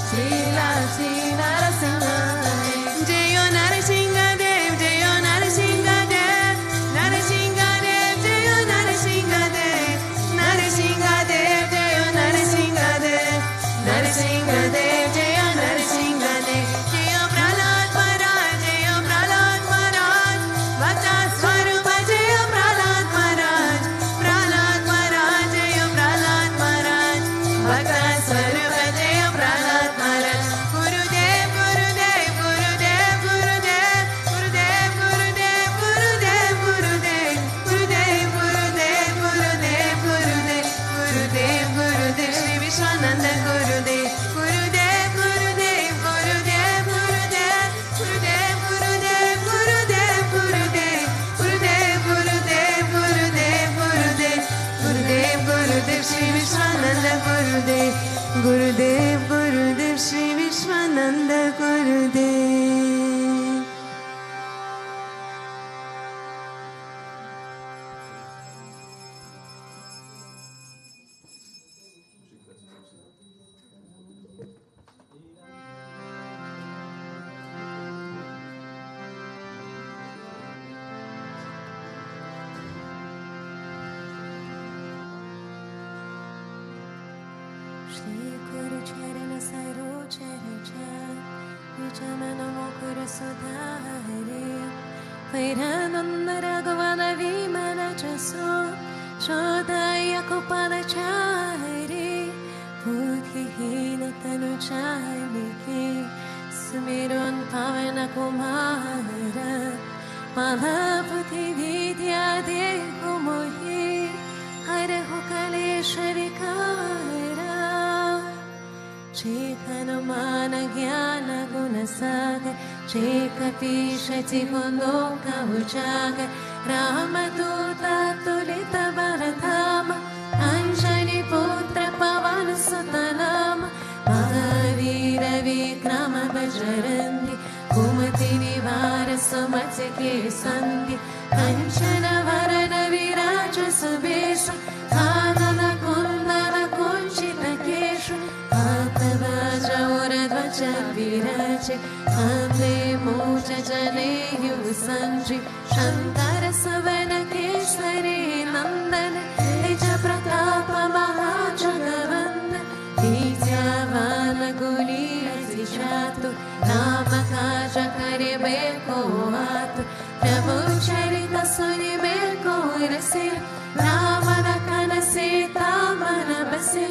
Shri Lakshmi Narasimha Hare Deyo Narasimha Dev Deyo Narasimha Dev Narasimha Dev Deyo Narasimha Dev Narasimha Dev Deyo Narasimha Dev Narasimha Dev Deyo Narasimha Dev Deyo Prahlad Maharaj Deyo Prahlad Maharaj Bhakta Swarupa Deyo Prahlad Maharaj Prahlad Maharaj Deyo Prahlad Maharaj Bhakta Swarupa Deyo Prahlad Maharaj Gurudev Gurudev Gurudev Gurudev Gurudev Gurudev Gurudev Gurudev Gurudev Gurudev Gurudev Gurudev Gurudev Gurudev Sri Vishwananda Gurudev Gurudev Gurudev Gurudev Gurudev Gurudev Gurudev Gurudev Gurudev Gurudev Gurudev Gurudev Gurudev Gurudev Gurudev Sri Vishwananda Gurudev Gurudev Gurudev Sri Vishwananda Gurudev Shri Guru Charana Sarocharaja Vijamana Mokura Sudhare Vairananda Raghavana Vimana Jaso Shodaya Kopala Chari Buddhi Hina Tanu Charmiki Sumirun Pavana Kumara Malaputi Vidya Dehu Mohi Hare Hukale Sharikara Chekanamana Gyana Gunasaga Chekapishati Gunoka Ujaga Ramaduta Tulita Bharatama Anjani Putra Pavana Satanama Mahavira Vikrama Bhajarandi Kumati Nivara Sumati Kesandi Kanchana Varana Viraja Subesha Kanana Kundana Kunchita Kesha Atavaja Uradvaja Viraja Ande Moja Janeyu Sanji Shantara Savana Kesari Nandana Eja Pratapa Mahajagavanda Vidyavana Guliya Zishatu Namakaja Karibeko Atu Prabhu Charita Suni Beko Rasi Ramana Kanasi Tamana Basi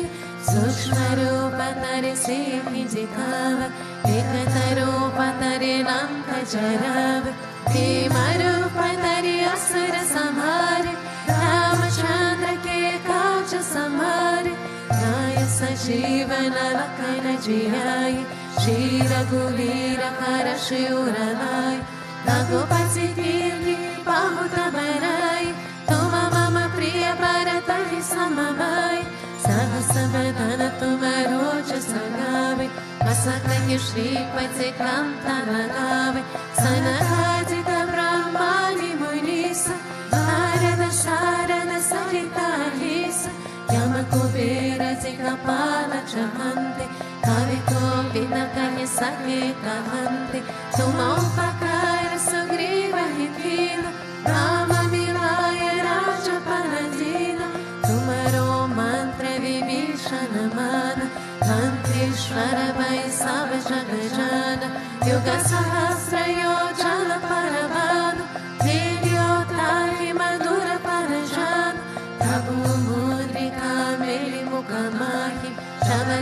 Sushmarupa Tare Sikijikava Ekatarupa Tare Namka Jarava Bhimarupa Tare Asura Samhare Ramachandra Ke Kacha Samhare Naya Sajivana Lakana Jiyai Shri Raghuvira Kara Shri Uranai Raghupati Kirti Pahuta Barai Tuma Mama Priya Bharatari Samavai Sahasabadana Tumaroja Sagave Asakaki Shri Pati Kanta Nagave Sanakajita Brahmani Munisa Narada Sharada Sarita Hisa Yamakubera Zikapala Chahante Kaviko Vinakani Sake Kahante Tumaupakara Sugriva Hitina Rama Milaya Raja Paladina Tumaro Mantra Vibhishana Mana Mantishvara Vaisava Jagajana Yuga Sahasra Yojana Paravana Devi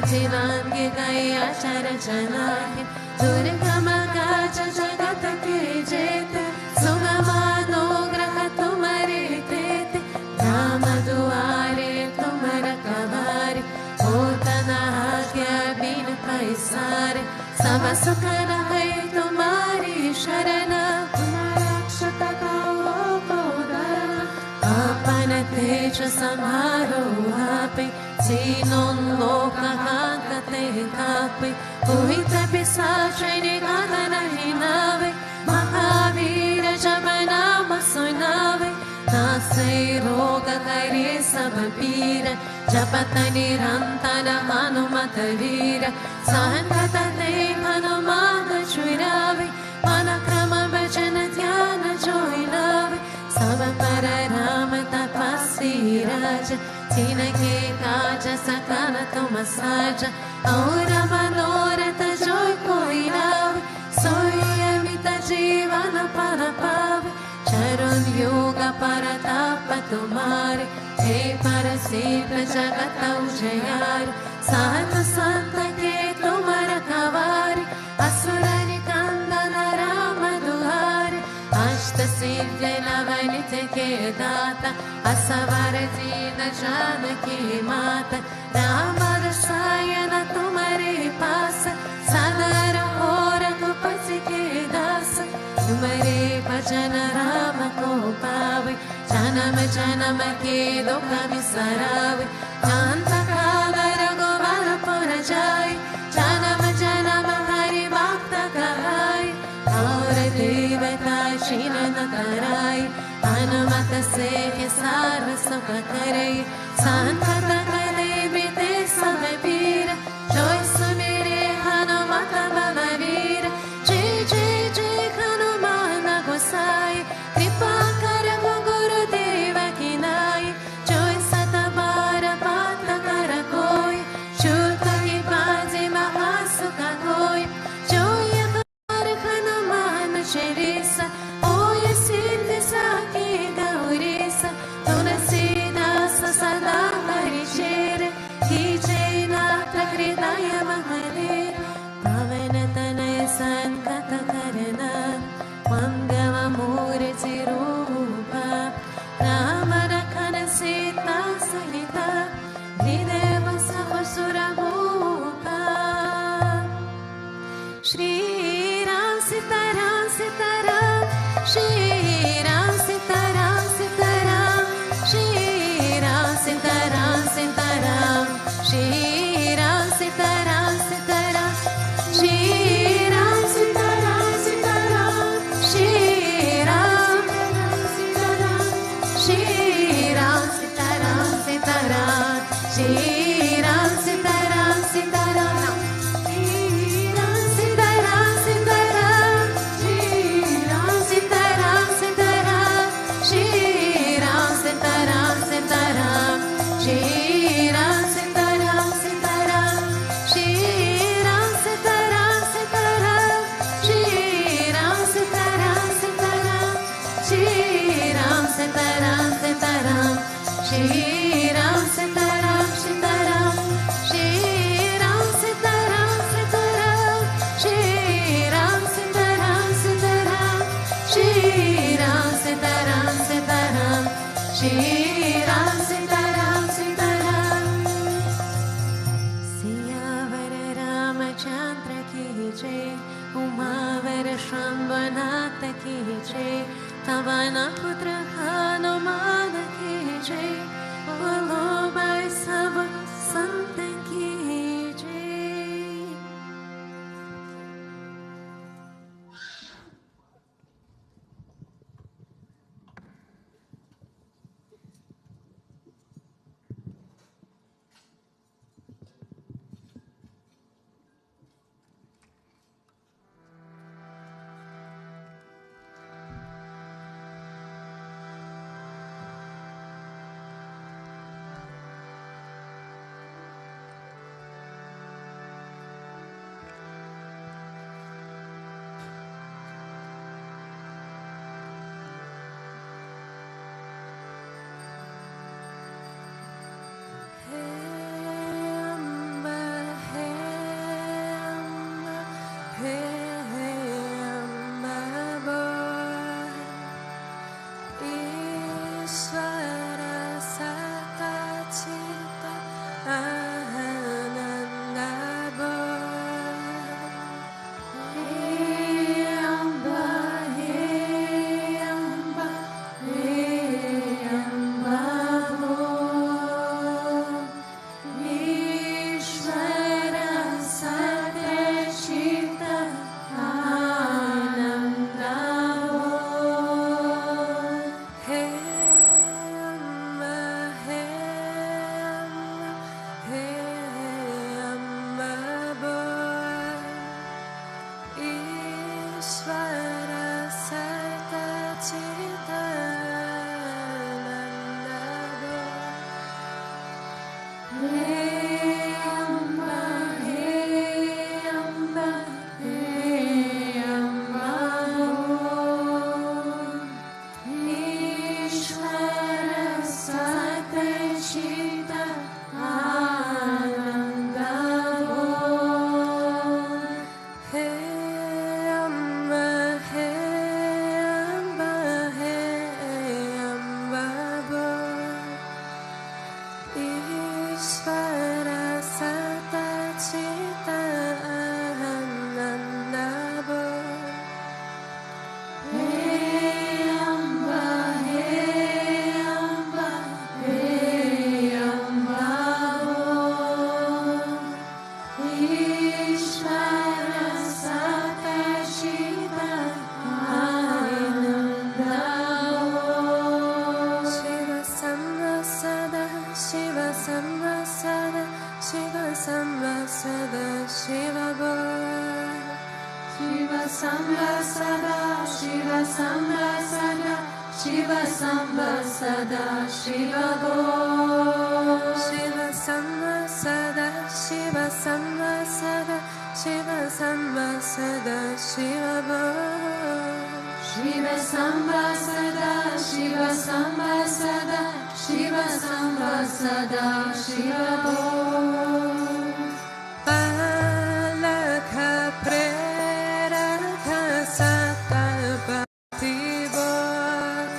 जिनांगे गया चर चनाहे दुर्गम काज जगत के जेते सुगमानो ग्रह तुम्हारे तेते राम दुआरे तुमर कवारे होतना क्या बिन पैसारे सब सुख है तुम्हारी शरण तुम्हारा क्षता अपन तेज समारो आपे सीनों लोक हाकते कापे कोई तपिशाच निगाह नहीं नावे महावीर जब नाम सुनावे नासे रोग करे सब पीर जपत निरंतर हनुमत वीर संकट ते हनुमान छुड़ावे मन क्रम वचन ध्यान जोई लावे सब पर राम तपस्वी राज तिनके काज सकल तुम साज और मनोरथ जो कोई लावे सोई अमित जीवन पर पावे चरण योग परताप तुम्हारे हे पर सिद्ध जगत उजियार सात संत के तुम रखवारे असुर निकंदन राम दुआरे अष्ट सिद्धि नवनीत के दाता असवर दीन जानकी माता राम रसायन तुम्हारे पास सदा रहो रघुपति के दास तुम्हारे भजन राम को पावे जन्म जन्म के दुख बिसरावे कांत काल रघुवर पुर जाय जन्म जन्म हरि भक्त कहाय और देवता शीलन कराय हनुमत से सार सुख करे संकट करे बीते सब पीर जोई सुमेरे हनुमत बलवीर जय जय जय हनुमान गोसाई कृपा कर गुरुदेव की नाई जोई सत बार बात कर कोई छूट ही बाजी महासुख कोई जोई हर हनुमान चालीसा ओय सिद्धि साकी गौरीसा तुलसीदास सदा हरि चेर कीजे नाथ हृदय महादेव पवन तनय संकट करना मंगल मूर्ति रूपा राम रखन सीता सहिता हृदय बसव सुर भूपा श्री राम सीताराम सीताराम श्री राम सीताराम सीताराम श्री राम सीताराम सीताराम श्री राम सीताराम सीताराम श्री राम सीताराम सीताराम श्री राम सीताराम श्री राम सीताराम सीताराम श्री राम सीताराम सीताराम श्री राम सीताराम सीताराम श्री राम सीताराम सीताराम श्री राम सीताराम सीताराम श्री राम सीताराम सीताराम श्री राम सीताराम सीताराम श्री राम सीताराम सीताराम श्री राम सीताराम सीताराम श्री राम सीताराम सीताराम श्री राम सीताराम सीताराम श्री राम सीताराम सीताराम श्री राम सीताराम सीताराम श्री राम सीताराम सीताराम सियावर रामचंद्र की जय उमावर शंभुनाथ की जय पवन पुत्र हनुमान की जय बोलो भाई सब संत की जय Shiva Samba Sada Shiva Bol. Shiva Samba Sada Shiva Samba Sada Shiva Samba Sada Shiva Bol. Shiva Samba Sada Shiva Samba Sada Shiva Samba Sada Shiva Bol. Palaka Preraka Sata Bhakti Bol.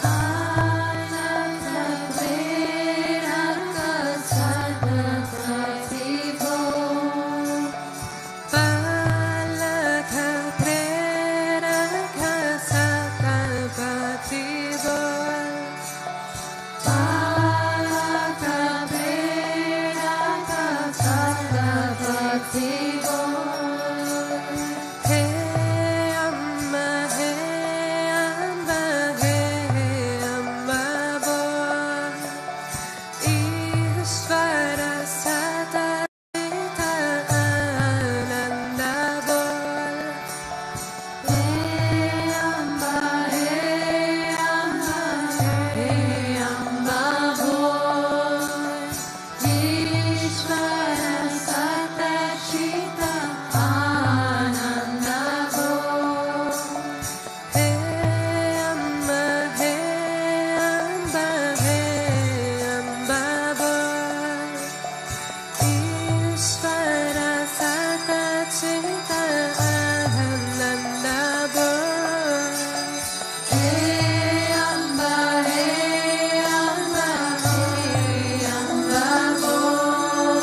Palaka Preraka Sata Bhakti Bol. Palaka Preraka Sata Bhakti Bol. Palaka Preraka Sata Bhakti Bol. Hey Amba, hey Amba, hey Amba Bol. Ishvara Sata Chita Ananda Bol. Hey Amba, hey Amba, hey Amba Bol. Ishvara Sata Chita Ananda Bol. Hey Amba, hey Amba, hey Amba Bol. Ishvara Sata Chita Ananda Bol. Hey Amba, hey Amba, hey Amba Bol.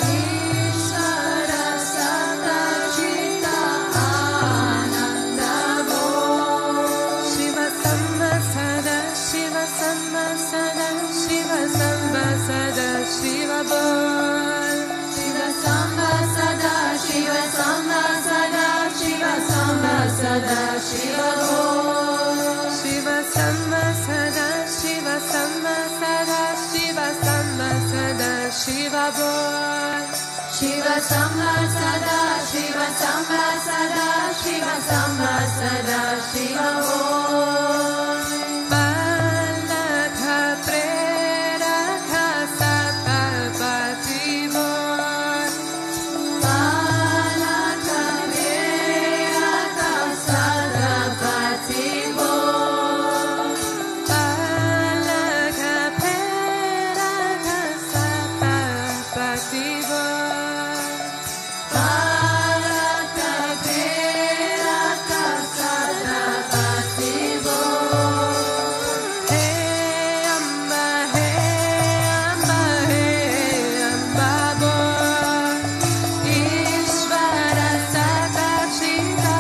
Ishvara Sata Chita Ananda Bol. Shiva Samba Sada Shiva Samba Sada Shiva Samba Sada Shiva Bol. Shiva Samba Sada Shiva Samba Sada Shiva Samba Sada Shiva Bol. Shiva Samba Sada Shiva Samba Sada Shiva Samba Sada Shiva Bol. Shiva Samba Sada Shiva Samba Sada Shiva Samba Sada Shiva Bol. Palaka Preraka Sata Bhakti Bol. Palaka Preraka Sata Bhakti Bol. Palaka Preraka Sata Bhakti Bol. Palaka Preraka Sata Bhakti Bol. Hey Amba, hey Amba, hey Amba Bol. Ishvara Sata Chita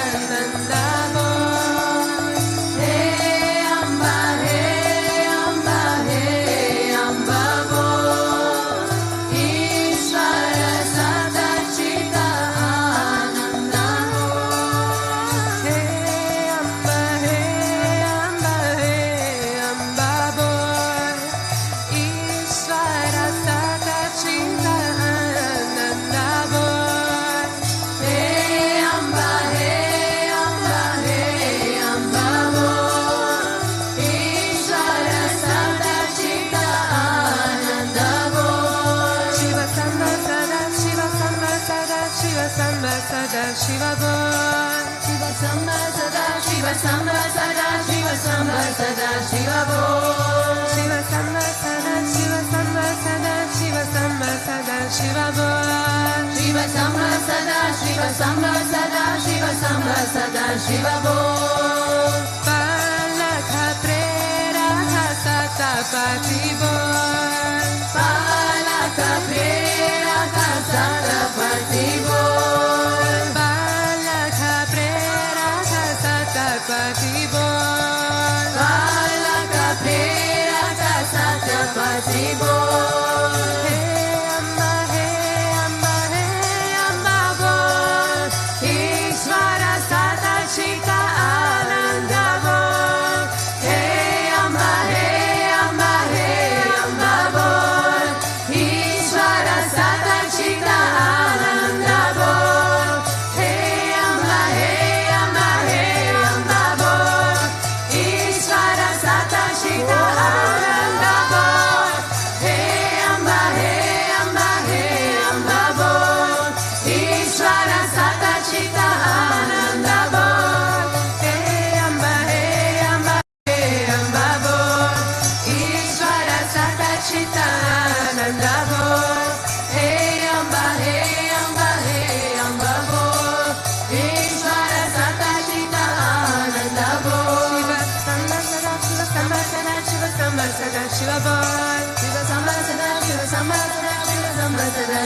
Ananda Bol. Hey Amba, hey Amba, hey Amba Bol. Ishvara Sata Chita Ananda Bol. Hey Amba, hey Amba, hey Amba Bol. Ishvara Sata Chita Ananda Bol. Hey Amba, hey Amba, hey Amba Bol. Ishvara Sata Chita Ananda Bol. Shiva Samba Sada Shiva Samba Sada Shiva Samba Sada Shiva Bol. Shiva Samba Sada Shiva Samba Sada Shiva Samba Sada Shiva Bol. Shiva Samba Sada Shiva Samba Sada Shiva Samba Sada Shiva Bol. Shiva Samba Sada Shiva Samba Sada Shiva Samba Sada Shiva Bol. Palaka Preraka Sata Bhakti Bol. Palaka Preraka Sata Bhakti Bol. Palaka Preraka Sata Bhakti Bol. Palaka Preraka Sata Bhakti Bol. Hey Amba, hey Amba, hey Amba Bol. Ishvara Sata Chita Ananda Bol. Hey Amba, hey Amba, hey Amba Bol. Ishvara Sata Chita Ananda Bol. Hey Amba, hey Amba, hey Amba Bol.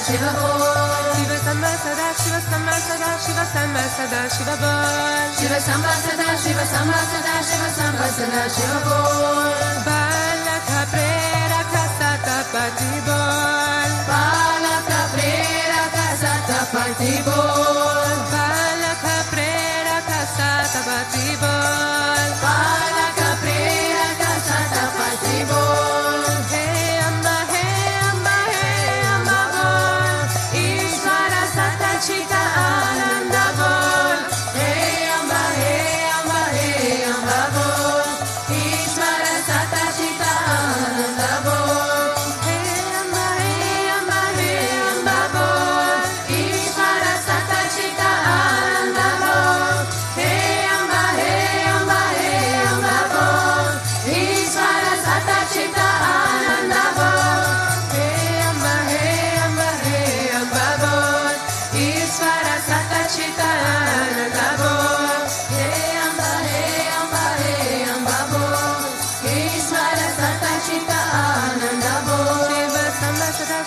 Shiva bol. Shiva Samba Sada Shiva Samba Sada Shiva Samba Sada Shiva bol. Shiva Samba Sada Shiva Samba Sada Shiva Samba Sada Shiva bol. Balaka Prera Kasata Pati bol. Balaka Prera Kasata Pati bol. Balaka Prera Kasata Pati bol. Balaka Prera Kasata Pati bol. Hey Amba bol. Ishvara Sata Chita Ananda bol. Hey Amba bol. Ishvara Sata Chita Ananda bol. Hey Amba bol. Ishvara Sata Chita Ananda bol. Hey Amba bol. Ishvara Sata Chita Ananda bol. Hey Amba bol. Ishvara Sata Chita Ananda bol. Hey Amba bol. Ishvara Sata Chita Ananda bol. Shiva Samba Sada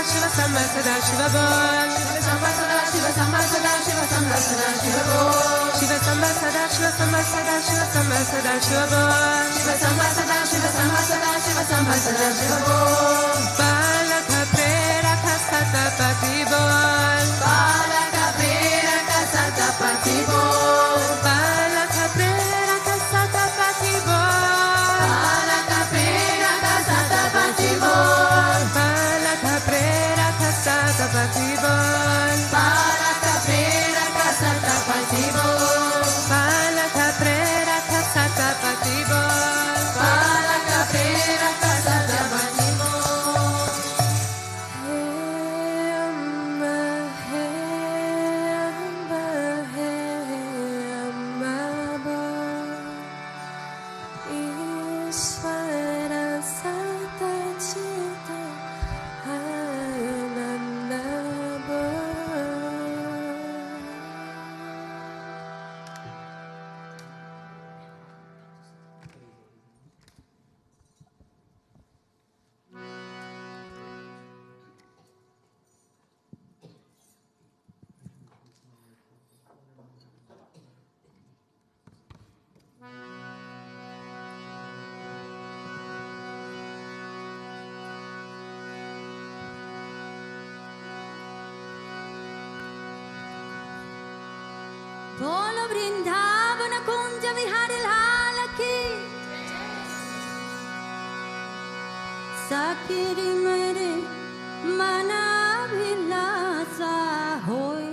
Shiva Samba Sada Shiva bol. Samba Sada Shiva Samba Sada Shiva Samba Sada Shiva bol. Shiva Samba Sada Shiva Samba Sada Shiva Samba Sada Shiva bol. Shiva Samba Sada Shiva Samba Sada Shiva Samba Sada Shiva bol. Balaka Prera Kasata Pati bol. Balaka Prera Kasata Pati bol. Balaka Prera Kasata Pati bol. Balaka Prera Kasata Pati bol. Balaka Prera Kasata Pati bol. Balaka Prera Kasata Pati bol. Balaka Prera Kasata Pati bol. Balaka Prera Kasata Pati bol. Hey Amba bol. Ishvara Sata Chita Ananda bol. बोलो वृंदावन कुंज विहारी लाल की सखीरी मेरे मना विलासा होय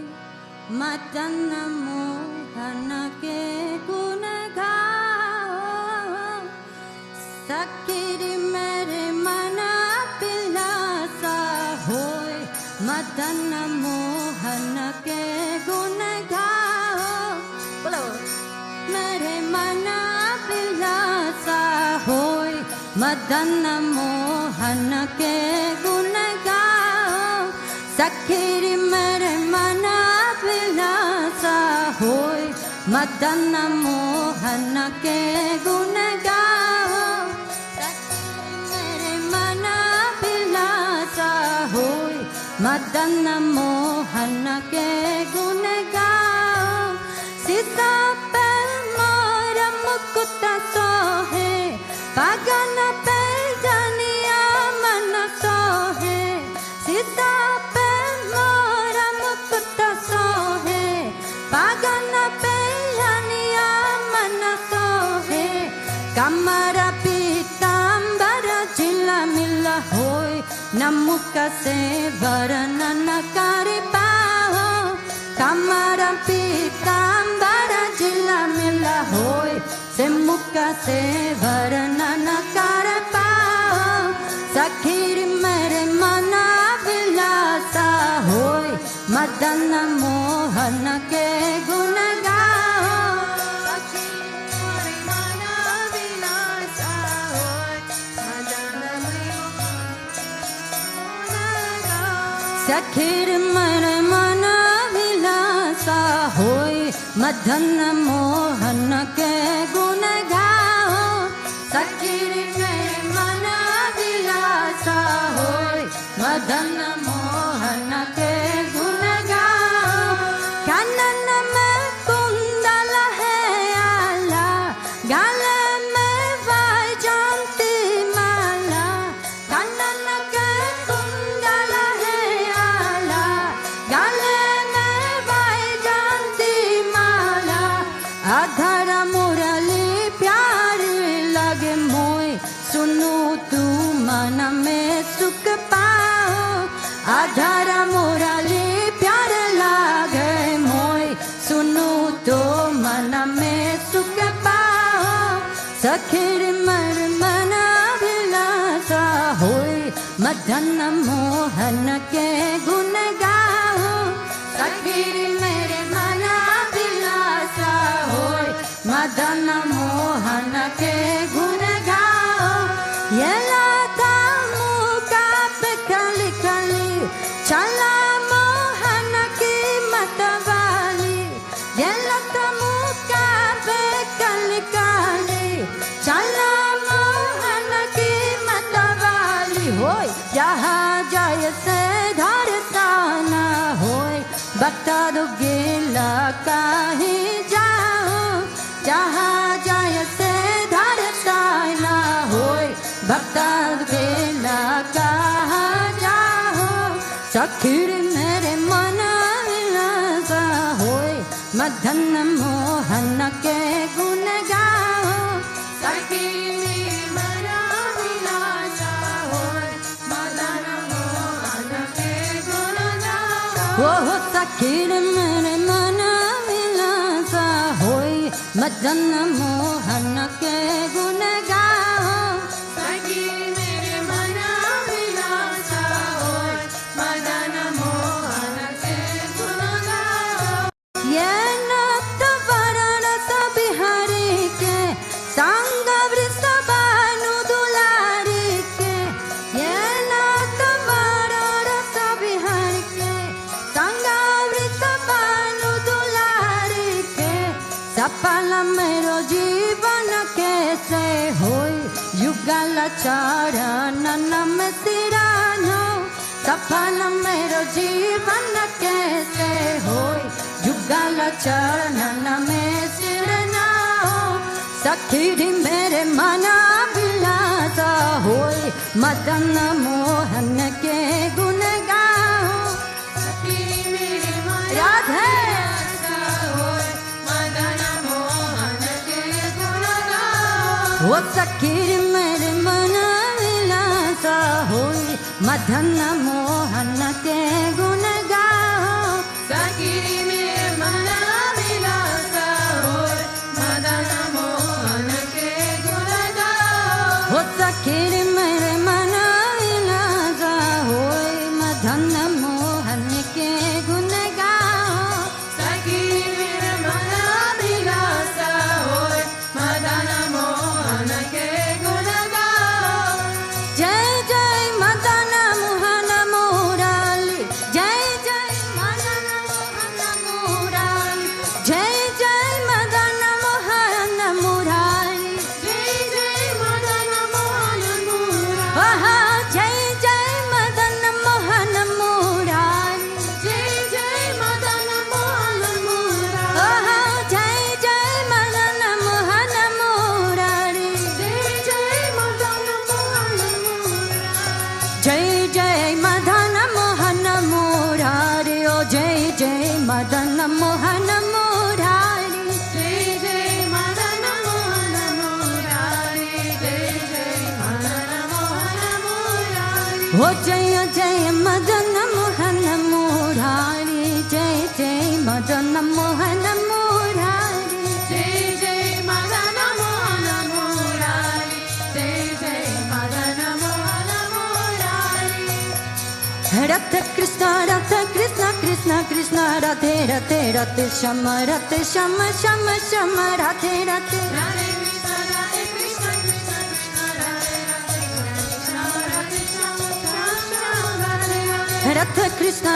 मदन मोहन के गुण गाओ सखीरी मेरे मना विलासा होय मदन मोहन के गुण गाओ बोलो मेरे मना विलासा होय मदन मोहन के गुण गाओ सखीरी मेरे मना विलासा होय मदन मोहन के गुण गाओ सखीरी मेरे मना विलासा होय मदन मोहन के गुण गाओ सीता पे मोर मुकुट सोहे पगन पे जनिया मन सोहे सीता पे मोर मुकुट सोहे पगन पे जनिया मन सोहे कमर पीतांबर झिला मिला होय नमुक से वर्णन कर पाओ कमर पीतांबर झिला मिला होय से मुख से वर्णन कर पाओ सखीर मेरे मना विलासा होय मदन मोहन के गुण गाओ सखीर मेरे मना विलासा होय मदन मोहन के गुण गाओ सखीर मेरे मना विलासा होय मदन मोहन आधारा मुरली प्यारे लगे मोय सुनो तू मन में सुख पाओ आधारा मुरली प्यारे लगे मोय सुनो तो मन में सुख पाओ सखीर मर मना विलासा होय मदन मोहन के गुण गाओ सखीर मेरे मना विलासा होय मदन मोहन के गुण गाओ ये लाता मुका पे कली कली चला मोहन की मतवाली ये लाता मुका पे कली कली चला मोहन की मतवाली होय जहाँ जय से धरताना होय बता दो गेला कहीं जाओ जहाँ जय से धरताना होय बता दो गेला कहाँ जाओ सखीर मेरे मन विलासा होय मदन मोहन के गुण गाओ सखीर मन विलासा होय मदन मोहन के गुण गाओ ओ सखीर मेरे मन विलासा होय मदन मोहन के गुण गाओ सखीर मेरे मन विलासा होय मदन मोहन के गुण गाओ ये नत वरण बिहारी के संग वृषभानु दुलारी के ये नत वरण बिहारी के संग वृषभानु दुलारी के सफल मेरो जीवन कैसे होय युगल चरण नम सिरानो सफल मेरो जीवन कैसे होय युगल चरण में सिरनाओ सखीर मेरे मना विलासा होय मदन मोहन के गुण गाओ सखीर मेरे मना विलासा होय मदन मोहन के गुण गाओ ओ सखीर मेरे मना विलासा होय मदन मोहन के गुण गाओ सखीर मेरे मना विलासा होय मदन मोहन के गुण गाओ ओ सखीर मेरे मना विलासा होय मदन मोहन के गुण गाओ सखीर मेरे मना विलासा होय मदन मोहन के गुण गाओ जय जय मदन मोहन मुराली जय जय मदन मोहन मुराली जय जय मदन मोहन मुराली जय जय मदन मोहन मुराली आहा जय जय मदन मोहन मुराली जय जय मदन मोहन मुराली आहा जय जय मदन मोहन मुरारी जय जय मदन मोहन मुरारी जय जय मदन मोहन मुरारी ओ जय जय मदन मोहन मुरारी जय जय मदन मोहन मुरारी जय जय मदन मोहन मुरारी ओ जय जय मदन मोहन मुरारी जय जय मदन मोहन मुरारी जय जय मदन मोहन मुरारी जय जय मदन मोहन मुरारी रथ कृष्ण कृष्ण कृष्ण राधे राधे राधे श्याम श्याम श्याम श्याम राधे राधे राधे कृष्ण कृष्ण कृष्ण राधे राधे राधे श्याम श्याम राधे रथ कृष्ण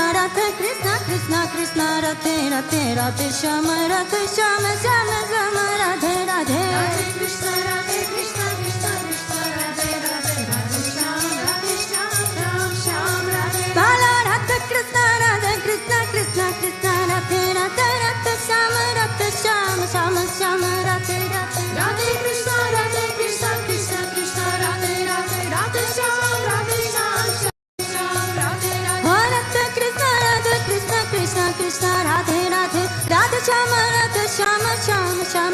कृष्ण कृष्ण राधे राधे राधे श्याम श्याम श्याम राधे राधे राधे कृष्ण कृष्ण कृष्ण राधे राधे राधे श्याम श्याम राधे बाला Radhe Krishna Krishna Krishna Radhe Radhe Radhe Shyam Shyam Shyam Radhe Radhe Radhe Krishna Krishna Krishna Radhe Radhe Radhe Shyam Radhe Radhe Krishna Krishna Krishna Radhe Radhe Radhe Shyam Shyam Shyam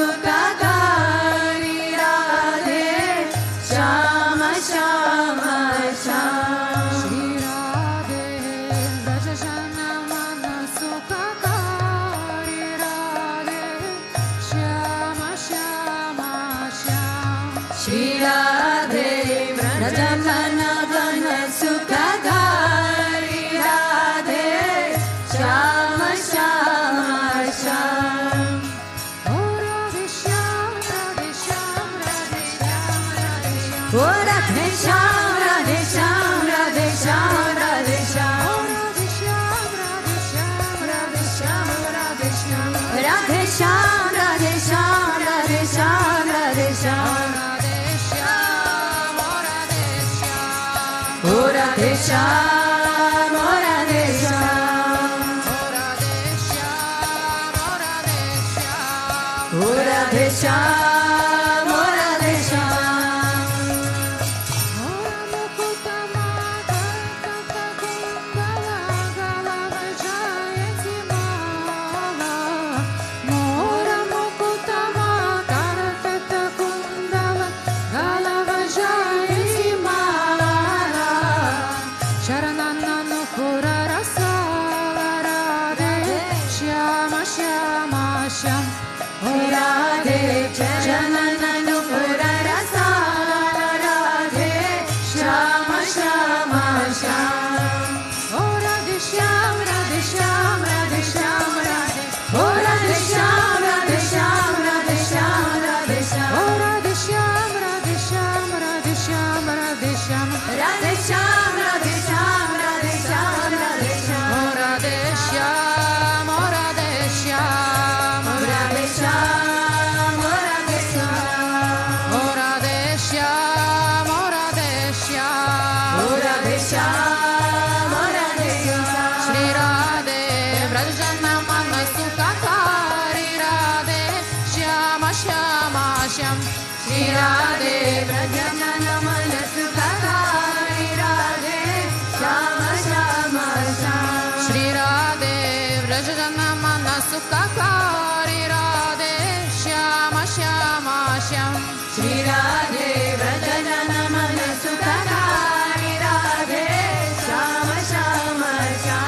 Sukakari Radhe Shama Shama Shama Shri Radhe Vrajajana Mana Sukakari Radhe Shama Shama Shama Shri Radhe Vrajajana Mana Sukakari Radhe Shama Shama Shama Oh Radhe Sham, Radhe Sham, Radhe Sham, Radhe Sham, Radhe Sham, Radhe Sham, Radhe Sham, Radhe Sham, Radhe Sham, Radhe Sham, Radhe Sham, Radhe Sham, Oh Radhe Sham, Oh Radhe Sham, Oh Radhe Sham, Oh Radhe Sham. Sukakari Radhe Shama Shama Sham Shri Radhe Vrajajana Mana Sukakari Radhe Shama Shama Sham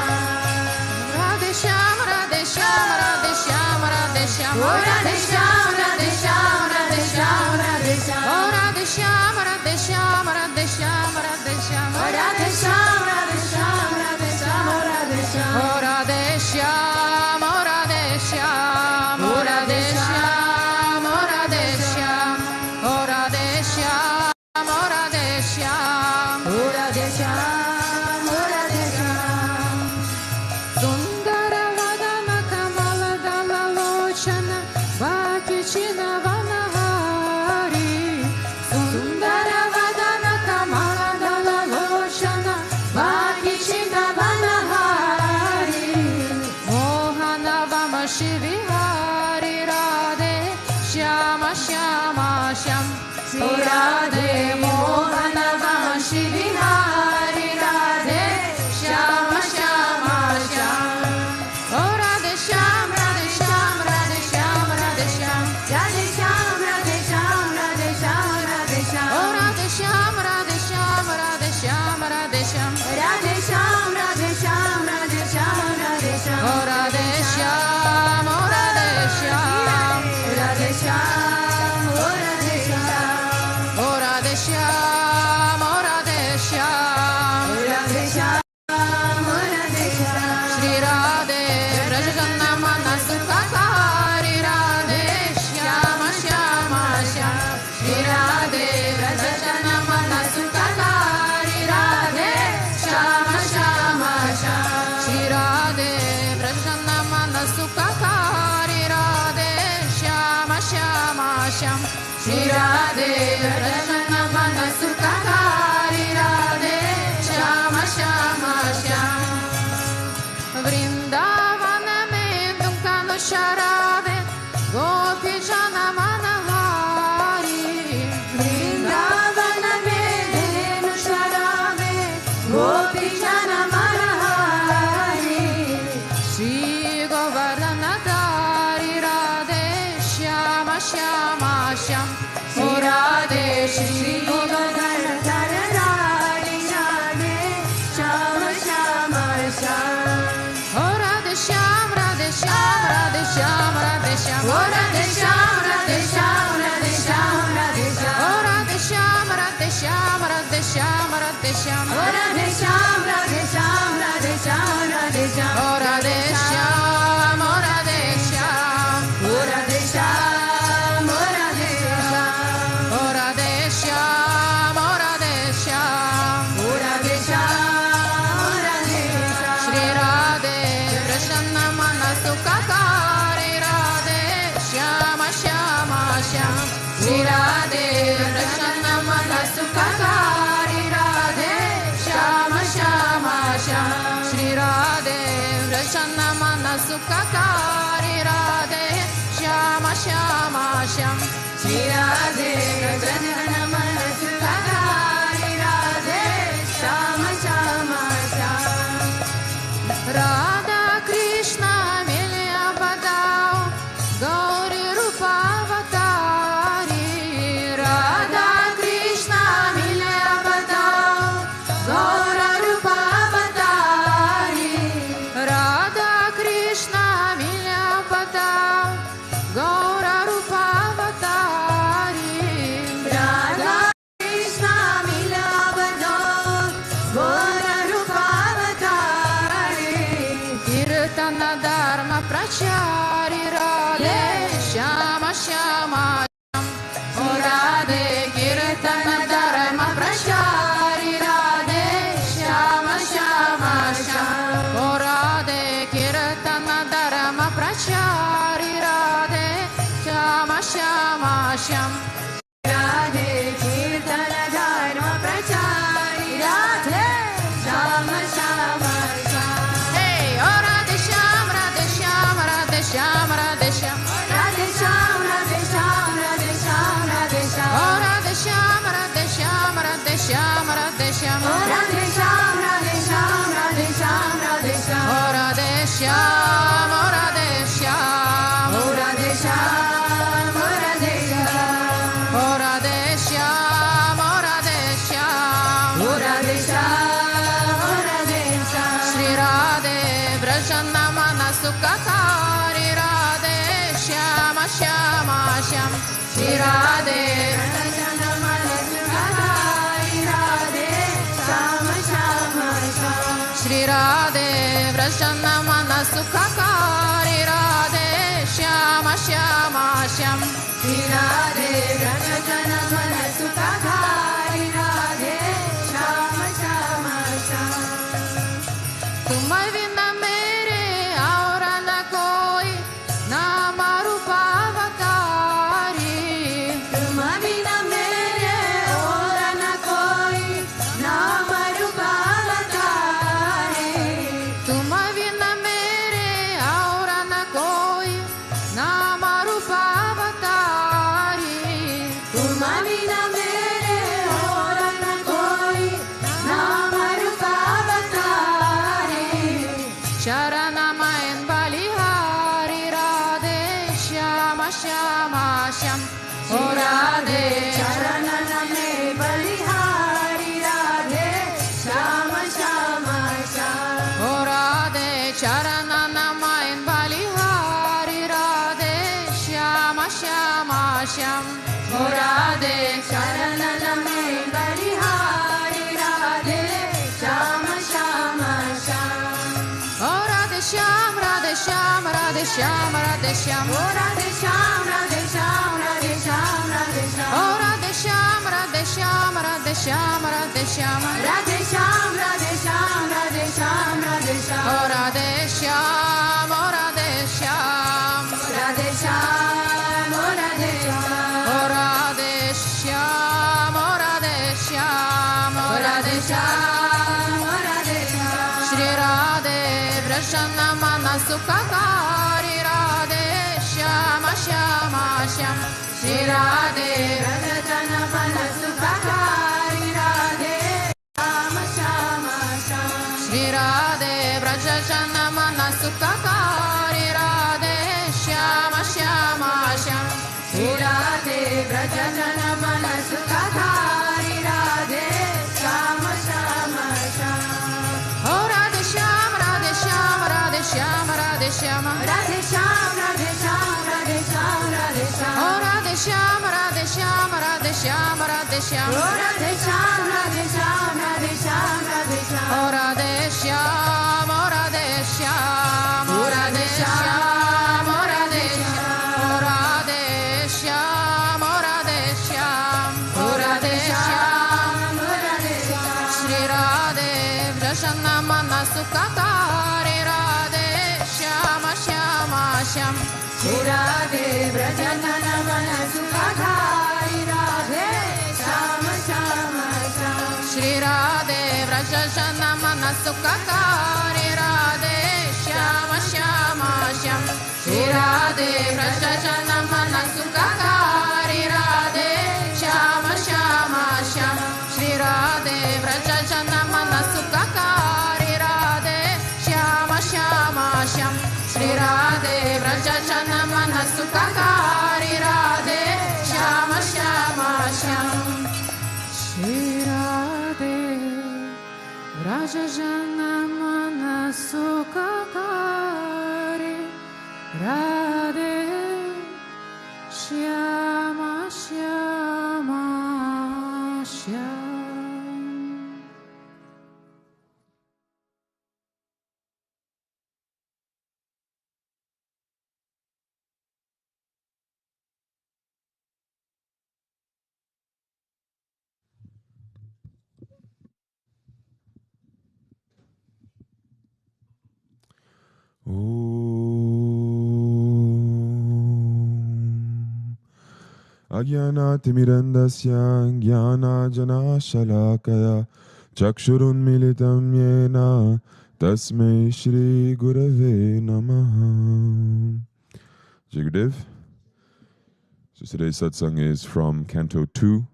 Radhe Sham Radhe Sham Radhe Sham Radhe Sham Oh Radhe Sham Radhe Sham Radhe Sham Radhe Sham Oh Radhe Sham Radhe Sham Radhe Sham Radhe Sham Oh Radhe Sham Radhe Sham Radhe Sham Radhe Sham Oh Radhe Sham Sham, oh Radhe Sham, oh Radhe Sham, oh Radhe Sham, oh Radhe Sham, oh Radhe Sham, oh Radhe Sham. Sundara Vadana Kamala Dala Lochana Bhakti Chinavana Hari. Sundara Vadana Kamala Dala Lochana Bhakti Chinavana Hari. Mohana Vama Shivi Hari Radhe Shama Shama Sham Oh Radhe Mohana Vama Shivi Hari Radhe Shama Shama Sham Oh Radhe Sham Radhe Sham Radhe Sham Radhe Sham Radhe Sham Radhe Sham Radhe Sham Radhe Sham Oh Radhe Sham Radhe Sham Radhe Sham Radhe Sham Radhe Sham Radhe Sham Radhe Sham Radhe Sham Oh Radhe Sham Oh Radhe Sham Radhe Sham Oh Radhe Sham Oh Radhe Sham Oh Radhe Sham Radhe Sham Oh Radhe Sham Shri Radhe Vrajajana Mana Sukakari Radhe Shama Shama Sham Shri Radhe Vrajajana Mana Sukakari Radhe Shama Shama Sham Shri Radhe Vrajajana Mana Sukakari Radhe Shama Shama Sham Shri Radhe Vrajajana Mana Sukakari Radhe Shama Shama Sham Vrindavana mein Dunkanu Sharave Gopi Jana Manahari Vrindavana mein Sharave Gopi Jana Manahari Shri Govardhanadari Radhe Shama Shama Sham O Radhe Shri Bhutabhrteshwarnath O Radhe Sham Radhe Sham Radhe Sham Radhe Sham O Radhe Sham Radhe Sham Radhe Sham Radhe Sham O Radhe Sham Radhe Sham Radhe Sham Radhe Sham O Radhe Sham Radhe Sham Radhe Sham Radhe Sham O Radhe Sham O Radhe Sham O Radhe Sham O Radhe Sham O Radhe Sham O Radhe Sham O Radhe Sham O Radhe Sham Shri Radhe Prasanna Manasukakari Radhe Shama Shama Sham Shri Radhe Prasanna Manasukakari Radhe Shama Shama Sham Shri Radhe Prasanna Manasukakari Radhe Shama Shama Sham Shri Radhe Prasanna Manasukakari Radhe Shama Shama Sham Radha Krishna Milya Badao Gauri Rupavatari Radha Krishna Milya Badao Gaura Rupavatari Radha Krishna Milya Badao Gaura Rupavatari Radha Krishna Milabado Gora Rupavatari Kirtana Dharma Prachari Radhe Shama Shama Sham O Radhe Kirtana Dharma Prachari Radhe Shama Shama Sham O Radhe Kirtana Dharma Prachari Radhe Shama Shama Sham Radhe Kirtana Dharma Prachari Radhe Shama Shama Sham Hey O Radhe Sham Radhe Sham Radhe Sham Radhe Sham Radhe Sham Radhe Sham Radhe Sham Radhe Sham O Radhe Sham Radhe Sham Radhe Sham Radhe Sham O Radhe Sham Radhe Sham Radhe Sham Radhe Sham O Radhe Sham O Radhe Sham O Radhe Sham O Radhe Sham O Radhe Sham O Radhe Sham O Radhe Sham O Radhe Sham Shri Radhe Prasanna Manasukakari Radhe Shama Shama Sham Shri Radhe Prasanna Manasukakari Radhe Shama Shama Sham Shri Radhe Prasanna Manasukakari Radhe Shama Shama Sham Shri Radhe Prasanna Manasukakari Radhe Shama Shama Sham तुम बिना मेरे और न कोई नाम रूपावतारी तुम बिना मेरे और न कोई नाम रूपावतारी तुम बिना मेरे और न कोई नाम रूपावतारी तुम बिना मेरे और न कोई नाम रूपावतारी शरणमयन बलिहारी राधे श्याम श्यामा श्याम ओ राधे शरणन में बलिहारी राधे श्याम श्याम श्याम ओ राधे शरणमयन बलिहारी राधे श्याम श्यामा श्याम ओ राधे शरणन में बलिहारी राधे श्याम श्याम श्याम ओ राधे श्याम राधे श्याम राधे श्याम राधे श्याम ओ राधे श्याम राधे श्याम राधे श्याम राधे श्याम ओ राधे श्याम राधे श्याम राधे श्याम राधे श्याम राधे श्याम राधे श्याम राधे श्याम राधे श्याम ओ राधे श्याम ओ राधे श्याम राधे श्याम ओ राधे श्याम ओ राधे श्याम ओ राधे श्याम ओ राधे श्याम ओ राधे श्याम श्री राधे प्रसन्न मनसुखकारी Radhe Shyam Shyama Shyam Shri Radhe रजतन मनसुखकारी Radhe Shyam Shyam Shyam Shri Radhe व्रजन मनसुखकारी Radhe Shyam Shyama Shyam Shri Vrajajana Mana Sukhatari Radhe Shama Shama Shama. Oh Radhe Shama, Radhe Shama, Radhe Shama, Radhe Shama. Radhe Shama, Radhe Shama, Radhe Shama, Radhe Shama. Oh Radhe Shama, Radhe Shama, Radhe Shama, Radhe Shama. Oh Radhe Shama, Radhe Shama, Radhe Shama, Radhe Shama. Oh Radhe Shama, oh Radhe Shama, oh Radhe Shama, oh Radhe Shama, oh Radhe Shama, oh Radhe Shama, oh Radhe Shama, oh Radhe Shama. Shri Radhe Vrajana Mana Sukhatari Radhe Shama Shama Sham. Shri Radhe Vrajajana Mana Sukhatari Radhe Shama Shama Shama. Shri Radhe Vrajana Mana Sukhatari Radhe Shama Shama Sham. Shri Radhe Vrajana Mana Sukhatari Radhe Shama Shama Sham. Shri Radhe Vrajana Mana Sukhatari Radhe Shama Shama Sham. Shri Radhe Vrajana Mana Sukhatari Radhe Shama Shama Sham. Shri Radhe Vrajana Mana Sukhatari Radhe Shama Shama Sham. Om Ajnanatimirandasya Jnana Shalakaya Chakshurunmilitam Yena Tasmai Shri Gurave Namaha. Jagadev. So today's satsang is from Canto 2,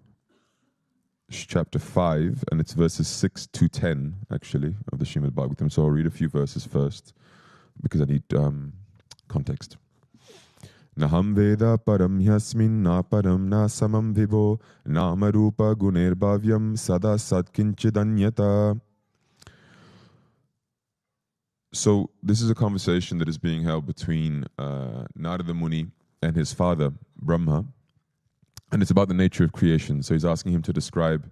Chapter 5, and it's verses 6 to 10, actually, of the Srimad Bhagavatam. So I'll read a few verses first, because I need context. Naham Veda Param Yasmin Na Param Na Samam Vivo Nama Rupa Guner Bhavyam Sada Sat Kinchidanyata. So this is a conversation that is being held between Narada Muni and his father Brahma, and it's about the nature of creation. So he's asking him to describe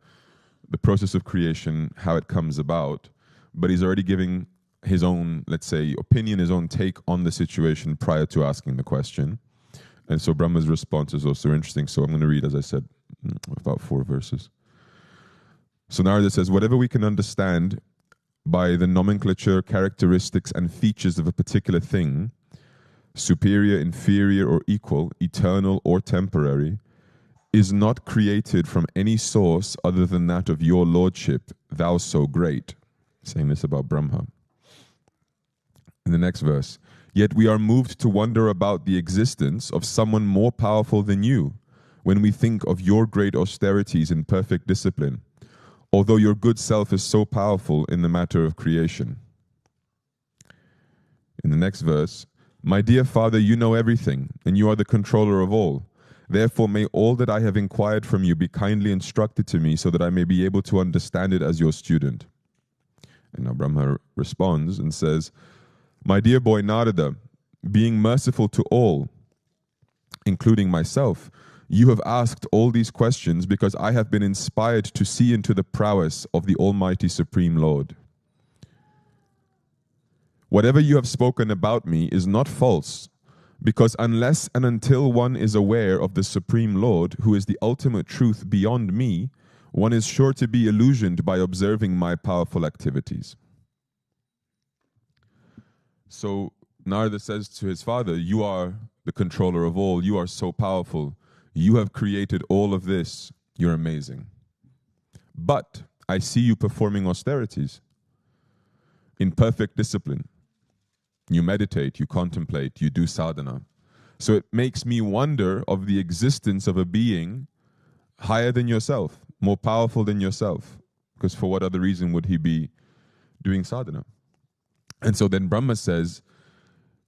the process of creation, how it comes about, but he's already giving his own, let's say, opinion, his own take on the situation prior to asking the question. And so Brahma's response is also interesting. So I'm going to read, as I said, about 4 verses. So Narada says, whatever we can understand by the nomenclature, characteristics, and features of a particular thing, superior, inferior, or equal, eternal, or temporary, is not created from any source other than that of your lordship, thou so great. Saying this about Brahma. In the next verse, yet we are moved to wonder about the existence of someone more powerful than you when we think of your great austerities in perfect discipline, although your good self is so powerful in the matter of creation. In the next verse, my dear Father, you know everything, and you are the controller of all. Therefore, may all that I have inquired from you be kindly instructed to me so that I may be able to understand it as your student. And now Brahma responds and says, my dear boy Narada, being merciful to all, including myself, you have asked all these questions because I have been inspired to see into the prowess of the Almighty Supreme Lord. Whatever you have spoken about me is not false, because unless and until one is aware of the Supreme Lord, who is the ultimate truth beyond me, one is sure to be illusioned by observing my powerful activities. So Narada says to his father, you are the controller of all, you are so powerful, you have created all of this, you're amazing. But I see you performing austerities in perfect discipline. You meditate, you contemplate, you do sadhana. So it makes me wonder of the existence of a being higher than yourself, more powerful than yourself, because for what other reason would he be doing sadhana? And so then Brahma says,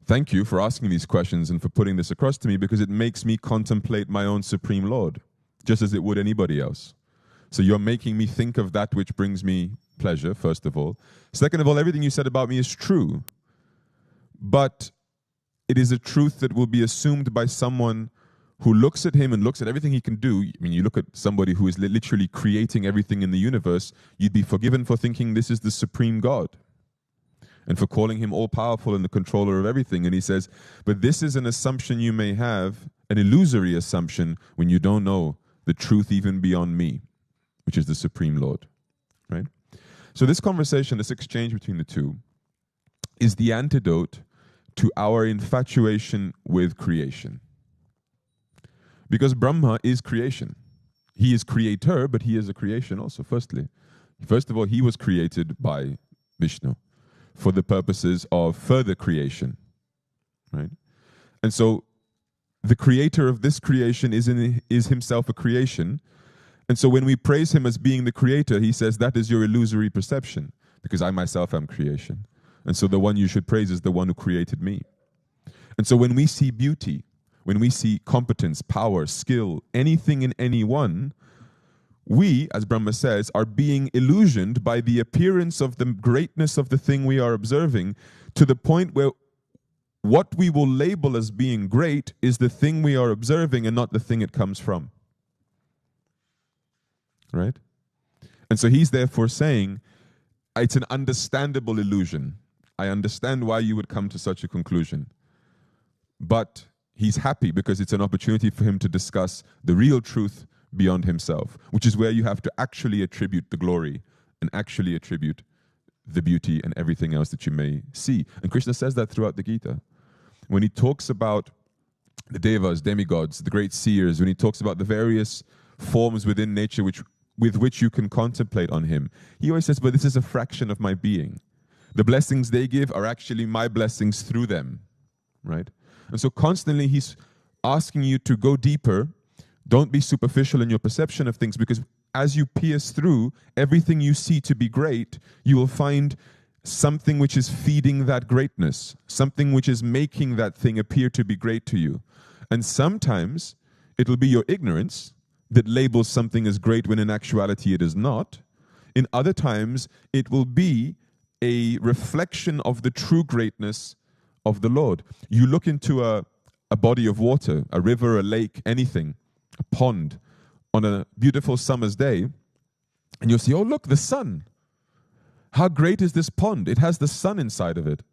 thank you for asking these questions and for putting this across to me, because it makes me contemplate my own Supreme Lord, just as it would anybody else. So you're making me think of that which brings me pleasure, first of all. Second of all, everything you said about me is true, but it is a truth that will be assumed by someone who looks at him and looks at everything he can do. I mean, you look at somebody who is literally creating everything in the universe, you'd be forgiven for thinking this is the supreme God and for calling him all-powerful and the controller of everything. And he says, but this is an assumption you may have, an illusory assumption, when you don't know the truth even beyond me, which is the Supreme Lord, right? So this conversation, this exchange between the two, is the antidote to our infatuation with creation. Because Brahma is creation. He is creator, but he is a creation also, firstly. First of all, he was created by Vishnu for the purposes of further creation, right? And so the creator of this creation is himself a creation. And so when we praise him as being the creator, he says that is your illusory perception, because I myself am creation. And so the one you should praise is the one who created me. And so when we see beauty, when we see competence, power, skill, anything in anyone, we, as Brahma says, are being illusioned by the appearance of the greatness of the thing we are observing, to the point where what we will label as being great is the thing we are observing and not the thing it comes from. Right? And so he's therefore saying, it's an understandable illusion. I understand why you would come to such a conclusion. But he's happy because it's an opportunity for him to discuss the real truth beyond himself, which is where you have to actually attribute the glory and actually attribute the beauty and everything else that you may see. And Krishna says that throughout the Gita. When he talks about the devas, demigods, the great seers, when he talks about the various forms within nature with which you can contemplate on him, he always says, but this is a fraction of my being. The blessings they give are actually my blessings through them, right? And so constantly he's asking you to go deeper. Don't be superficial in your perception of things, because as you pierce through everything you see to be great, you will find something which is feeding that greatness, something which is making that thing appear to be great to you. And sometimes it'll be your ignorance that labels something as great when in actuality it is not. In other times, it will be a reflection of the true greatness of the Lord. You look into a body of water, a river, a lake, anything, a pond, on a beautiful summer's day, and you'll see, oh look, the sun. How great is this pond? It has the sun inside of it.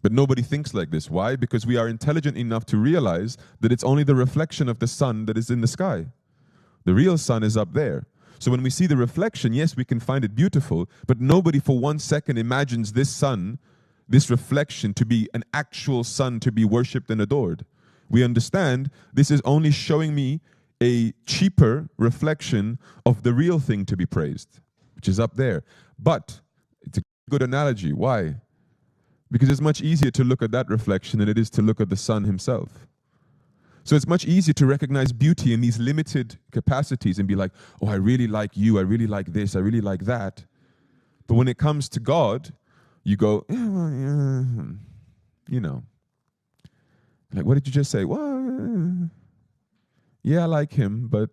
But nobody thinks like this. Why? Because we are intelligent enough to realize that it's only the reflection of the sun that is in the sky. The real sun is up there. So when we see the reflection, yes, we can find it beautiful, but nobody for 1 second imagines this sun, this reflection, to be an actual sun to be worshipped and adored. We understand this is only showing me a cheaper reflection of the real thing to be praised, which is up there. But it's a good analogy. Why? Because it's much easier to look at that reflection than it is to look at the sun himself. So it's much easier to recognize beauty in these limited capacities and be like, oh, I really like you, I really like this, I really like that. But when it comes to God, you go, yeah, well, yeah, you know. Like, what did you just say? Well, yeah, I like him, but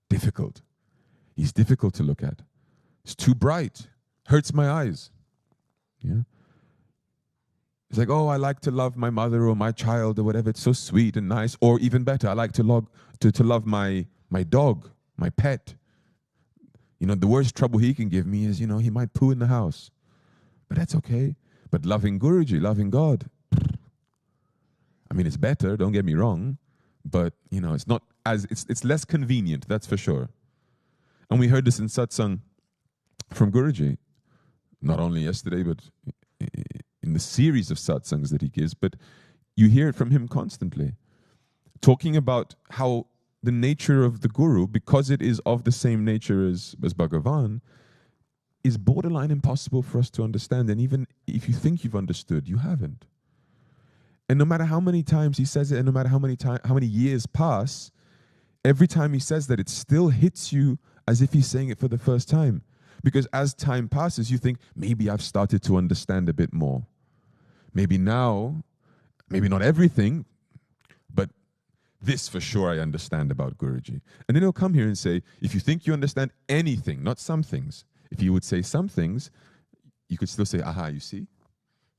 difficult. He's difficult to look at. It's too bright. Hurts my eyes. Yeah. It's like, oh, I like to love my mother or my child or whatever. It's so sweet and nice. Or even better, I like to love my dog, my pet. You know, the worst trouble he can give me is, you know, he might poo in the house. But that's okay. But loving Guruji, loving God, I mean, it's better, don't get me wrong, but, you know, it's not as, it's less convenient, that's for sure. And we heard this in satsang from Guruji, not only yesterday, but in the series of satsangs that he gives, but you hear it from him constantly, talking about how the nature of the Guru, because it is of the same nature as Bhagavan, is borderline impossible for us to understand. And even if you think you've understood, you haven't. And no matter how many times he says it, and no matter how many years pass, every time he says that, it still hits you as if he's saying it for the first time. Because as time passes, you think, maybe I've started to understand a bit more. maybe now, maybe not everything, but this for sure I understand about Guruji. And then he'll come here and say, if you think you understand anything, not some things, if you would say some things, you could still say, aha, you see?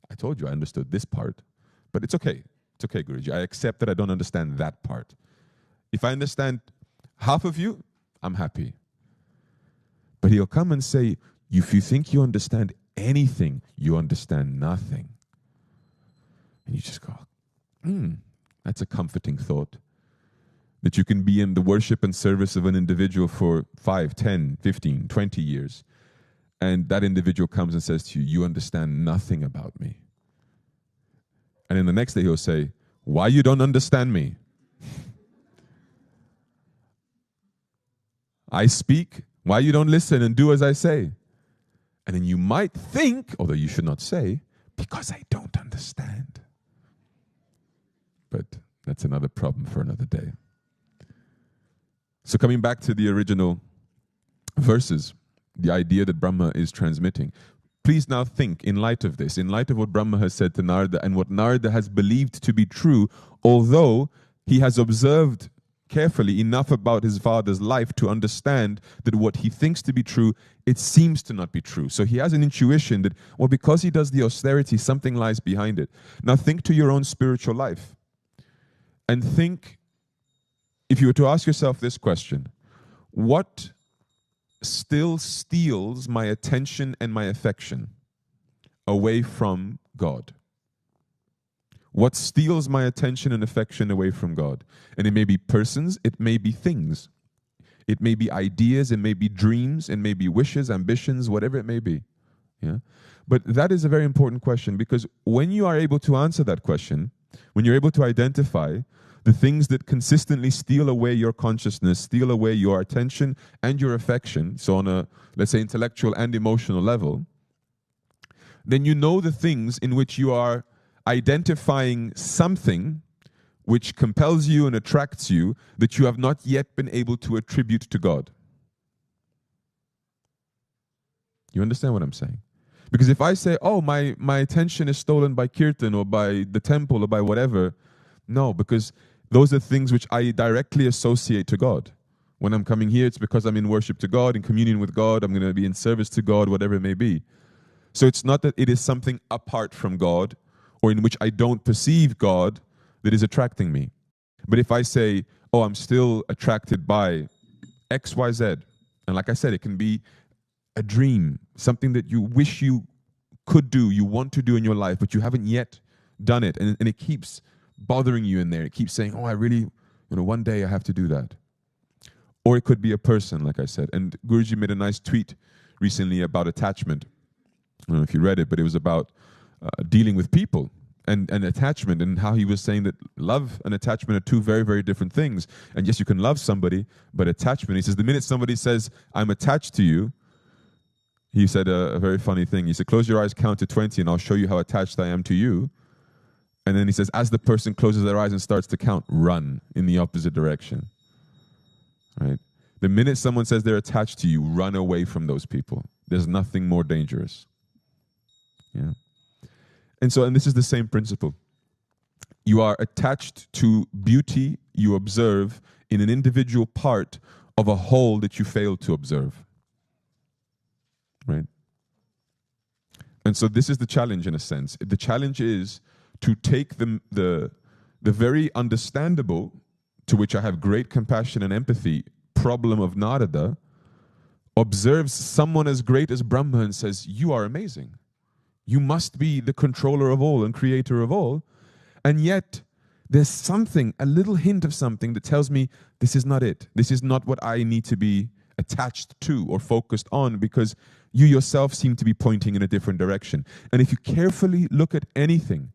I told you I understood this part, but it's okay. It's okay, Guruji. I accept that I don't understand that part. If I understand half of you, I'm happy. But he'll come and say, if you think you understand anything, you understand nothing. And you just go, that's a comforting thought. That you can be in the worship and service of an individual for 5, 10, 15, 20 years. And that individual comes and says to you, you understand nothing about me. And then the next day he'll say, why you don't understand me? I speak, why you don't listen and do as I say? And then you might think, although you should not say, because I don't understand. But that's another problem for another day. So coming back to the original verses, the idea that Brahma is transmitting. Please now think, in light of this, in light of what Brahma has said to Narada and what Narada has believed to be true, although he has observed carefully enough about his father's life to understand that what he thinks to be true, it seems to not be true. So he has an intuition that, well, because he does the austerity, something lies behind it. Now think to your own spiritual life. And think, if you were to ask yourself this question, what still steals my attention and my affection away from God? What steals my attention and affection away from God? And it may be persons, it may be things. It may be ideas, it may be dreams, it may be wishes, ambitions, whatever it may be. Yeah? But that is a very important question, because when you are able to answer that question, when you're able to identify the things that consistently steal away your consciousness, steal away your attention and your affection, so on a, let's say, intellectual and emotional level, then you know the things in which you are identifying something which compels you and attracts you that you have not yet been able to attribute to God. You understand what I'm saying? Because if I say, oh, my attention is stolen by kirtan or by the temple or by whatever, no, because those are things which I directly associate to God. When I'm coming here, it's because I'm in worship to God, in communion with God, I'm going to be in service to God, whatever it may be. So it's not that it is something apart from God or in which I don't perceive God that is attracting me. But if I say, oh, I'm still attracted by X, Y, Z, and like I said, it can be a dream, something that you wish you could do, you want to do in your life, but you haven't yet done it, and it keeps bothering you in there. It keeps saying, oh, I really, one day I have to do that. Or it could be a person, like I said. And Guruji made a nice tweet recently about attachment. I don't know if you read it, but it was about dealing with people and attachment, and how he was saying that love and attachment are two very, very different things. And yes, you can love somebody, but attachment, he says, the minute somebody says, I'm attached to you, he said a very funny thing. He said, close your eyes, count to 20, and I'll show you how attached I am to you. And then he says, as the person closes their eyes and starts to count, run in the opposite direction. Right? The minute someone says they're attached to you, run away from those people. There's nothing more dangerous. Yeah. And this is the same principle. You are attached to beauty you observe in an individual part of a whole that you fail to observe. Right? And so this is the challenge, in a sense. The challenge is to take the very understandable, to which I have great compassion and empathy, problem of Narada, observes someone as great as Brahma and says, you are amazing. You must be the controller of all and creator of all. And yet, there's something, a little hint of something that tells me this is not it. This is not what I need to be attached to or focused on, because you yourself seem to be pointing in a different direction. And if you carefully look at anything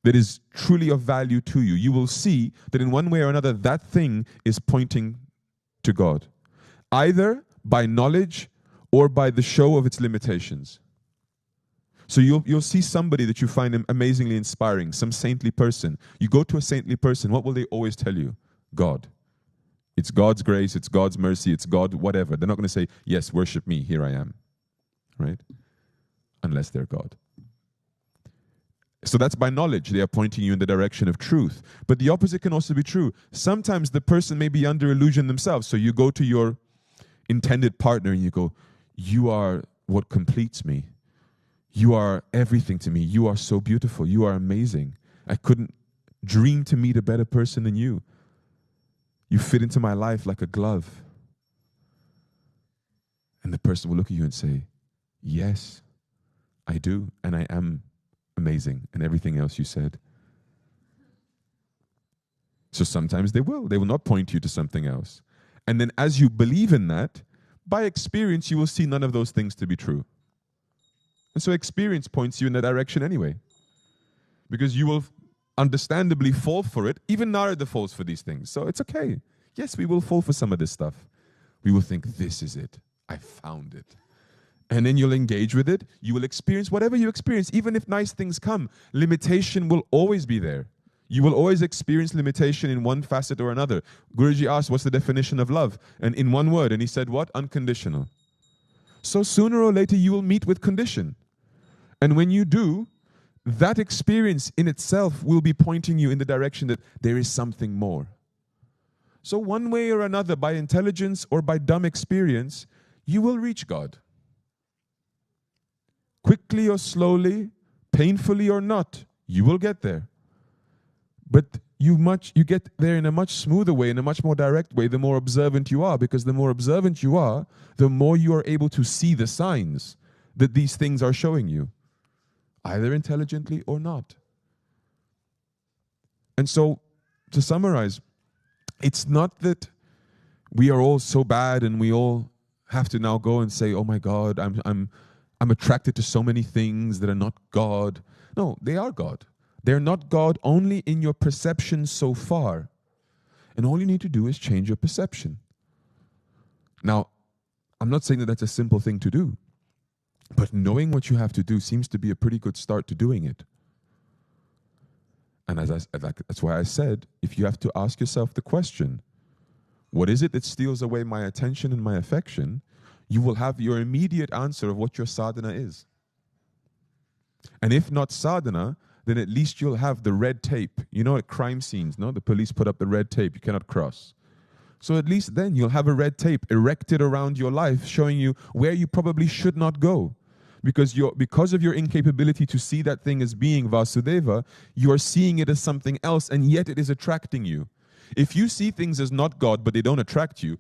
that is truly of value to you, you will see that in one way or another, that thing is pointing to God, either by knowledge or by the show of its limitations. So you'll see somebody that you find amazingly inspiring, some saintly person. You go to a saintly person, what will they always tell you? God. It's God's grace, it's God's mercy, it's God, whatever. They're not going to say, yes, worship me, here I am. Right? Unless they're God. So that's by knowledge. They are pointing you in the direction of truth. But the opposite can also be true. Sometimes the person may be under illusion themselves. So you go to your intended partner and you go, you are what completes me. You are everything to me. You are so beautiful. You are amazing. I couldn't dream to meet a better person than you. You fit into my life like a glove. And the person will look at you and say, yes, I do. And I am amazing, and everything else you said. So sometimes they will not point you to something else. And then as you believe in that, by experience, you will see none of those things to be true. And so experience points you in that direction anyway. Because you will understandably fall for it. Even Narada falls for these things. So it's okay. Yes, we will fall for some of this stuff. We will think, this is it. I found it. And then you'll engage with it. You will experience whatever you experience. Even if nice things come, limitation will always be there. You will always experience limitation in one facet or another. Guruji asked, what's the definition of love? And in one word, and he said what? Unconditional. So sooner or later you will meet with condition. And when you do, that experience in itself will be pointing you in the direction that there is something more. So one way or another, by intelligence or by dumb experience, you will reach God. Quickly or slowly, painfully or not, you will get there. But you get there in a much smoother way, in a much more direct way, the more observant you are. Because the more observant you are, the more you are able to see the signs that these things are showing you, either intelligently or not. And so, to summarize, it's not that we are all so bad and we all have to now go and say, oh my God, I'm attracted to so many things that are not God. No, they are God. They're not God only in your perception so far. And all you need to do is change your perception. Now, I'm not saying that that's a simple thing to do, but knowing what you have to do seems to be a pretty good start to doing it. And that's why I said, if you have to ask yourself the question, what is it that steals away my attention and my affection? You will have your immediate answer of what your sadhana is. And if not sadhana, then at least you'll have the red tape. You know, at crime scenes, no? The police put up the red tape. You cannot cross. So at least then you'll have a red tape erected around your life showing you where you probably should not go. Because of your incapability to see that thing as being Vasudeva, you are seeing it as something else, and yet it is attracting you. If you see things as not God, but they don't attract you,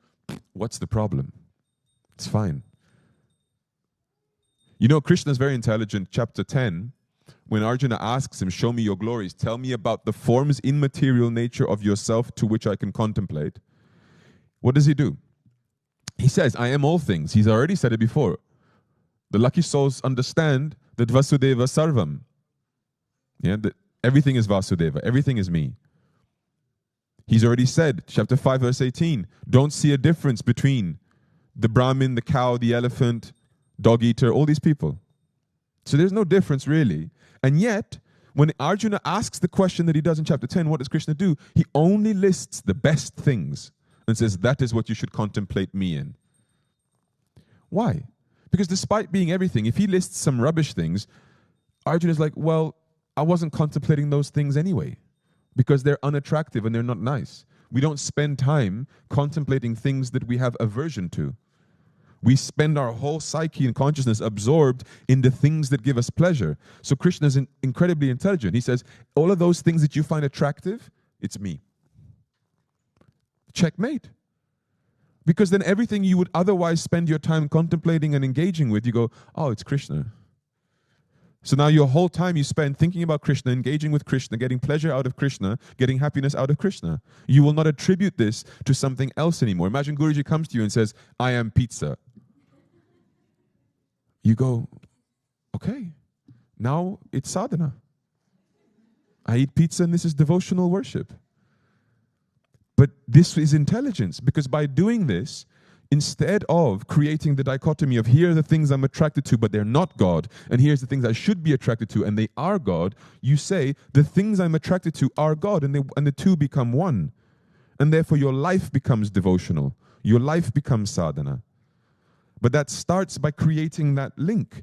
what's the problem? It's fine. You know, Krishna is very intelligent. Chapter 10, when Arjuna asks him, show me your glories, tell me about the forms in material nature of yourself to which I can contemplate. What does he do? He says, I am all things. He's already said it before. The lucky souls understand that Vasudeva Sarvam. Yeah, that everything is Vasudeva. Everything is me. He's already said, chapter 5, verse 18, don't see a difference between the Brahmin, the cow, the elephant, dog eater, all these people. So there's no difference really. And yet, when Arjuna asks the question that he does in chapter 10, what does Krishna do? He only lists the best things and says, that is what you should contemplate me in. Why? Because despite being everything, if he lists some rubbish things, Arjuna is like, well, I wasn't contemplating those things anyway, because they're unattractive and they're not nice. We don't spend time contemplating things that we have aversion to. We spend our whole psyche and consciousness absorbed in the things that give us pleasure. So Krishna is incredibly intelligent. He says, all of those things that you find attractive, it's me. Checkmate. Because then everything you would otherwise spend your time contemplating and engaging with, you go, oh, it's Krishna. So now your whole time you spend thinking about Krishna, engaging with Krishna, getting pleasure out of Krishna, getting happiness out of Krishna. You will not attribute this to something else anymore. Imagine Guruji comes to you and says, I am pizza. You go, okay, now it's sadhana. I eat pizza and this is devotional worship. But this is intelligence, because by doing this, instead of creating the dichotomy of here are the things I'm attracted to, but they're not God, and here's the things I should be attracted to, and they are God, you say the things I'm attracted to are God, and the two become one. And therefore your life becomes devotional. Your life becomes sadhana. But that starts by creating that link.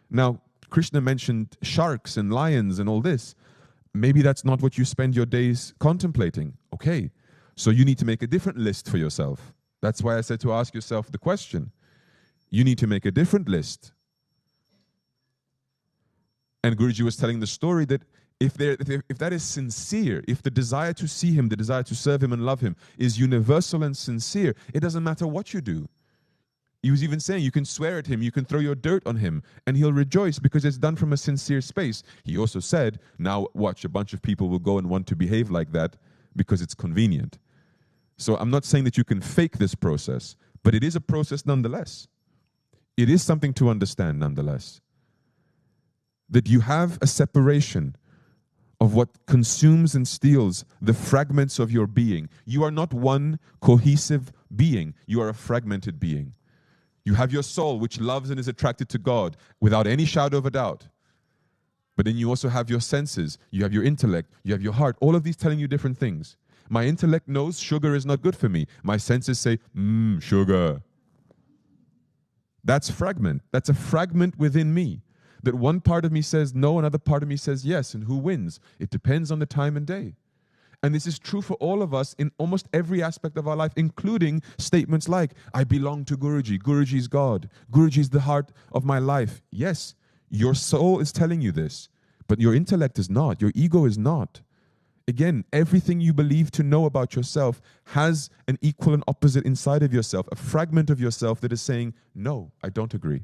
Now, Krishna mentioned sharks and lions and all this. Maybe that's not what you spend your days contemplating. Okay, so you need to make a different list for yourself. That's why I said to ask yourself the question. You need to make a different list. And Guruji was telling the story that if that is sincere, if the desire to see him, the desire to serve him and love him is universal and sincere, it doesn't matter what you do. He was even saying you can swear at him, you can throw your dirt on him, and he'll rejoice because it's done from a sincere space. He also said, now watch, a bunch of people will go and want to behave like that because it's convenient. So I'm not saying that you can fake this process, but it is a process nonetheless. It is something to understand nonetheless. That you have a separation of what consumes and steals the fragments of your being. You are not one cohesive being. You are a fragmented being. You have your soul, which loves and is attracted to God without any shadow of a doubt. But then you also have your senses. You have your intellect. You have your heart. All of these telling you different things. My intellect knows sugar is not good for me. My senses say, sugar. That's fragment. That's a fragment within me. That one part of me says no, another part of me says yes. And who wins? It depends on the time and day. And this is true for all of us in almost every aspect of our life, including statements like, I belong to Guruji. Guruji is God. Guruji is the heart of my life. Yes, your soul is telling you this, but your intellect is not. Your ego is not. Again, everything you believe to know about yourself has an equal and opposite inside of yourself, a fragment of yourself that is saying, no, I don't agree.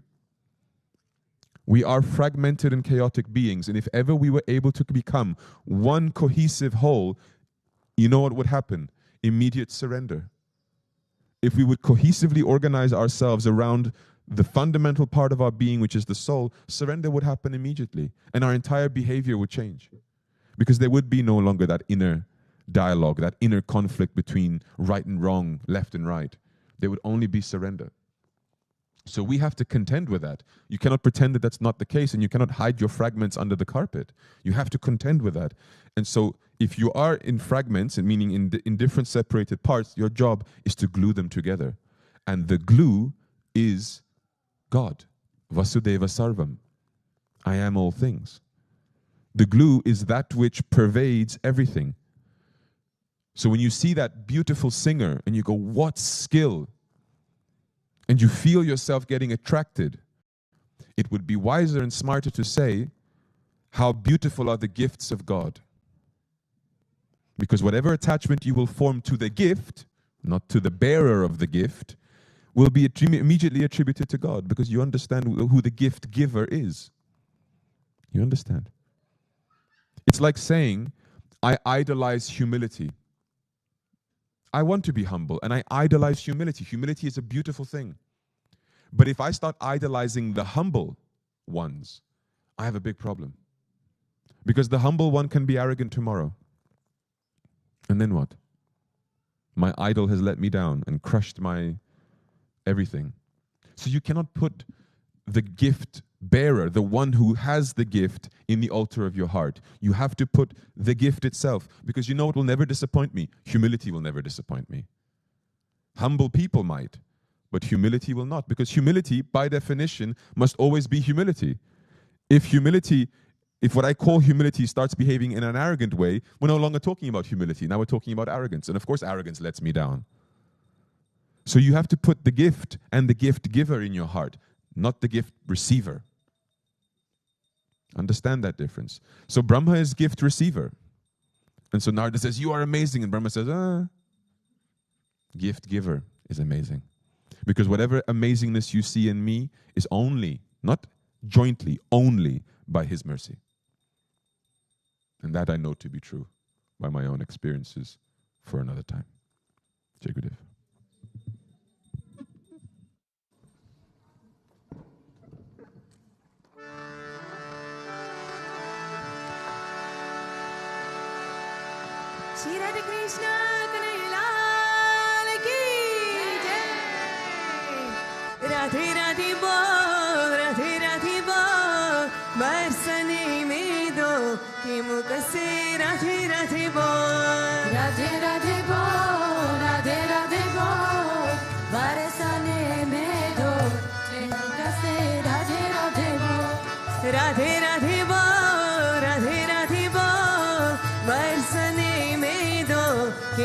We are fragmented and chaotic beings, and if ever we were able to become one cohesive whole, you know what would happen? Immediate surrender. If we would cohesively organize ourselves around the fundamental part of our being, which is the soul, surrender would happen immediately, and our entire behavior would change. Because there would be no longer that inner dialogue, that inner conflict between right and wrong, left and right. There would only be surrender. So we have to contend with that. You cannot pretend that that's not the case, and you cannot hide your fragments under the carpet. You have to contend with that. And so if you are in fragments, and meaning in different separated parts, your job is to glue them together. And the glue is God. Vasudeva Sarvam. I am all things. The glue is that which pervades everything. So when you see that beautiful singer and you go, what skill? And you feel yourself getting attracted, it would be wiser and smarter to say, how beautiful are the gifts of God. Because whatever attachment you will form to the gift, not to the bearer of the gift, will be immediately attributed to God, because you understand who the gift giver is. You understand? It's like saying, I idolize humility. I want to be humble, and I idolize humility. Humility is a beautiful thing. But if I start idolizing the humble ones, I have a big problem. Because the humble one can be arrogant tomorrow. And then what? My idol has let me down and crushed my everything. So you cannot put the gift bearer, the one who has the gift, in the altar of your heart. You have to put the gift itself, because you know it will never disappoint me. Humility will never disappoint me. Humble people might, but humility will not, because humility, by definition, must always be humility. If what I call humility starts behaving in an arrogant way, we're no longer talking about humility. Now we're talking about arrogance. And of course, arrogance lets me down. So you have to put the gift and the gift giver in your heart, not the gift receiver. Understand that difference. So Brahma is gift receiver. And so Narada says, you are amazing. And Brahma says, gift giver is amazing. Because whatever amazingness you see in me is only, not jointly, only by his mercy. And that I know to be true by my own experiences for another time. Jai Gurudev. Shri Radha Krishna Kanhaiya ki jai. Radhe Radhe bol, Radhe Radhe bol, barsane mein do ke mukh se Radhe Radhe bol. Radhe Radhe bol, Radhe Radhe bol, barsane mein do ke mukh se Radhe Radhe bol. Radhe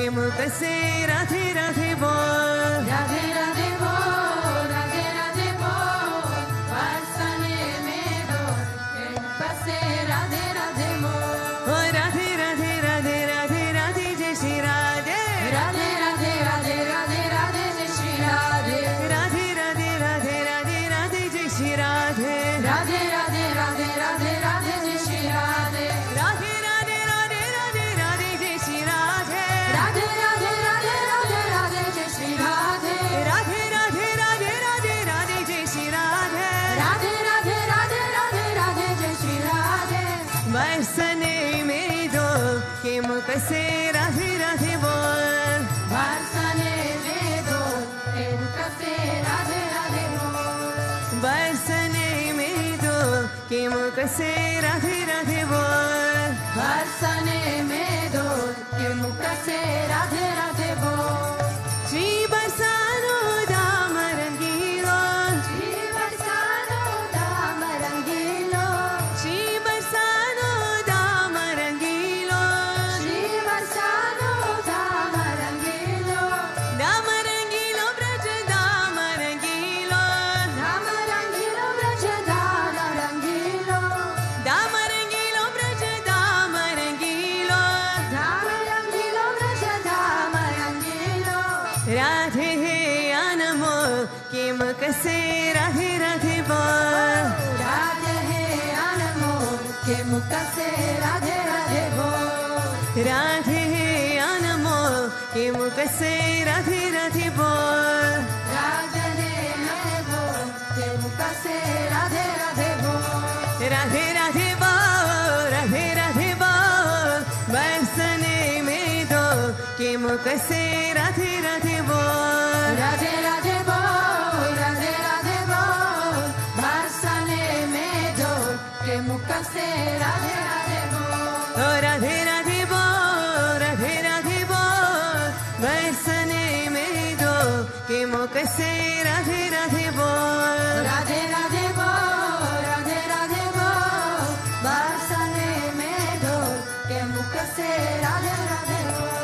के मुख से राधे राधे बोल, राधे राधे बोल, राधे राधे बोल, बरसने में दो के मुख से राधे राधे बोल, ओ राधे राधे राधे राधे राधे जय श्री राधे, राधे राधे राधे राधे राधे जय श्री राधे, राधे राधे राधे राधे राधे जय श्री राधे, राधे राधे राधे राधे राधे जय श्री राधे, राधे राधे राधे राधे राधे जय श्री राधे, राधे राधे राधे राधे राधे जय श्री राधे, राधे राधे राधे राधे राधे जय श्री राधे, राधे राधे राधे राधे राधे जय श्री राधे, बरसने में दो के मुख से राधे राधे बोल, बरसने में दो के मुख से राधे राधे बोल, बरसने में दो के मुख से राधे राधे बोल, बरसने में दो के मुख से राधे राधे बोल, श्री बरसानो दाम रंगीलो, श्री बरसानो दाम रंगीलो, श्री बरसानो दाम रंगीलो, श्री बरसानो दाम रंगीलो, ब्रज दाम रंगीलो, दाम रंगीलो ब्रज दाम रंगीलो, दाम रंगीलो ब्रज दाम रंगीलो, दाम रंगीलो ब्रज दाम रंगीलो, राधे है अनमोल के मुख से राधे राधे बोल, राधे है अनमोल के मुख से राधे राधे बोल, राधे है अनमोल के मुख से राधे राधे बोल, राधे है बोल के मुख से राधे राधे बोल, राधे राधे बोल, राधे राधे बोल, बरसने में दो के मुख से राधे राधे बोल, राधे राधे बोल, राधे राधे बोल, बरसने में दो के मुख से राधे राधे बोल, ओ राधे राधे बोल, राधे राधे बोल, बरसने में दो के मुख से राधे राधे बोल, राधे राधे बोल, राधे राधे बोल, बरसने में दो के मुख से राधे राधे बोल,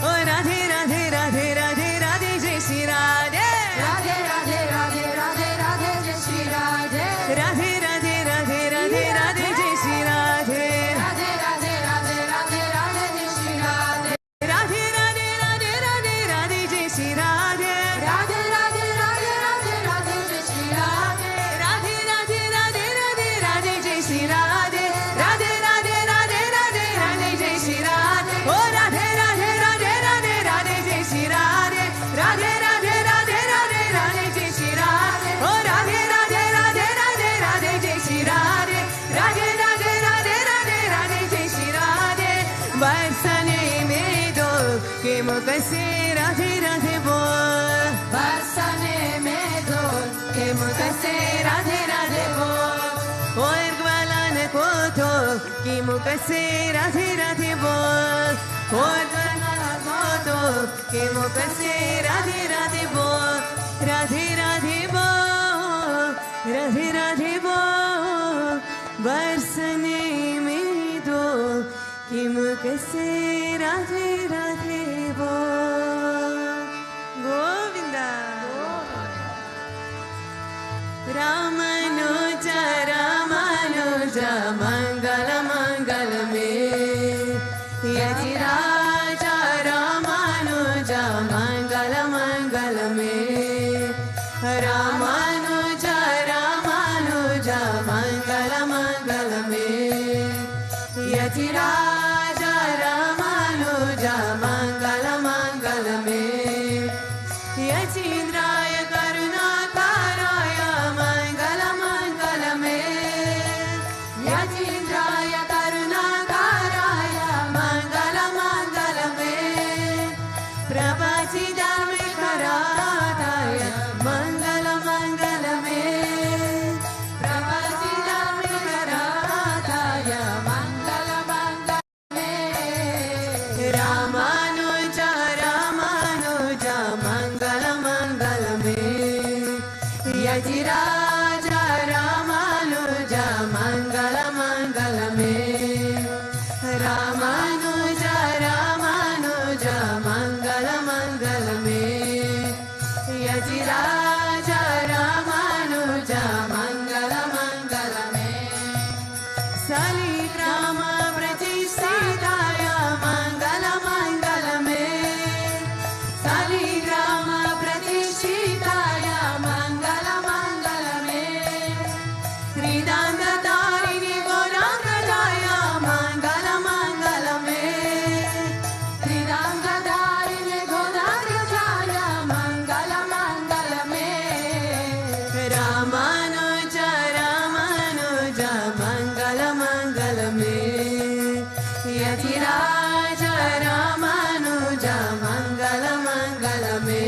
ओ राधे राधे राधे राधे राधे जय श्री राधे, राधे राधे राधे राधे राधे जय श्री राधे, राधे राधे राधे राधे राधे जय श्री राधे, राधे राधे राधे राधे राधे जय श्री राधे, राधे राधे राधे राधे राधे जय श्री राधे, राधे राधे राधे राधे राधे जय श्री राधे, राधे राधे राधे राधे राधे जय श्री राधे, राधे राधे राधे राधे राधे जय श्री राधे, ओ राधे राधे राधे राधे राधे जय श्री राधे, राधे राधे राधे राधे राधे जय श्री राधे, ओ राधे राधे राधे राधे राधे जय श्री राधे, राधे राधे राधे राधे राधे जय श्री राधे, बरसने में दो के मुख से राधे राधे बोल, बरसने में दो के मुख से राधे राधे बोल, और ग्वालन को तो की मुख से राधे राधे बोल, और ग्वालन को तो की मुख से राधे राधे बोल, राधे राधे बोल, राधे राधे बोल, बरसने में दो की मुख से राधे राधे बोल, गोविंदा रामानुज रामानुज मंगल मंगल में, यदि राजा रामानुज मंगल मंगल में, रामानुज रामानुज मंगल मंगल में, यदि राजा रामानुज मंगल मंगल में, यतीन्द्राय करुणाकाराय मंगल मंगल में, यतीन्द्राय करुणाकाराय मंगल मंगल में, प्रभासिदामिकराय मंगल मंगल में, प्रभासिदामिकराय मंगल मंगल में, रामानुज रामानुज मंगल मंगल में, यदि राजा रामानुज मंगल मंगल में, रामानुज रामानुज मंगल शालिग्राम प्रतिष्ठिताय मंगल मंगल मे त्रिदंडधारिणी गौरांगदाय मंगल मंगल मे त्रिदंडधारिणी गौरांगदाय मंगल मंगल मे रामानुज रामानुज मंगल मंगल मे यतिराज रामानुज मंगल मंगल मे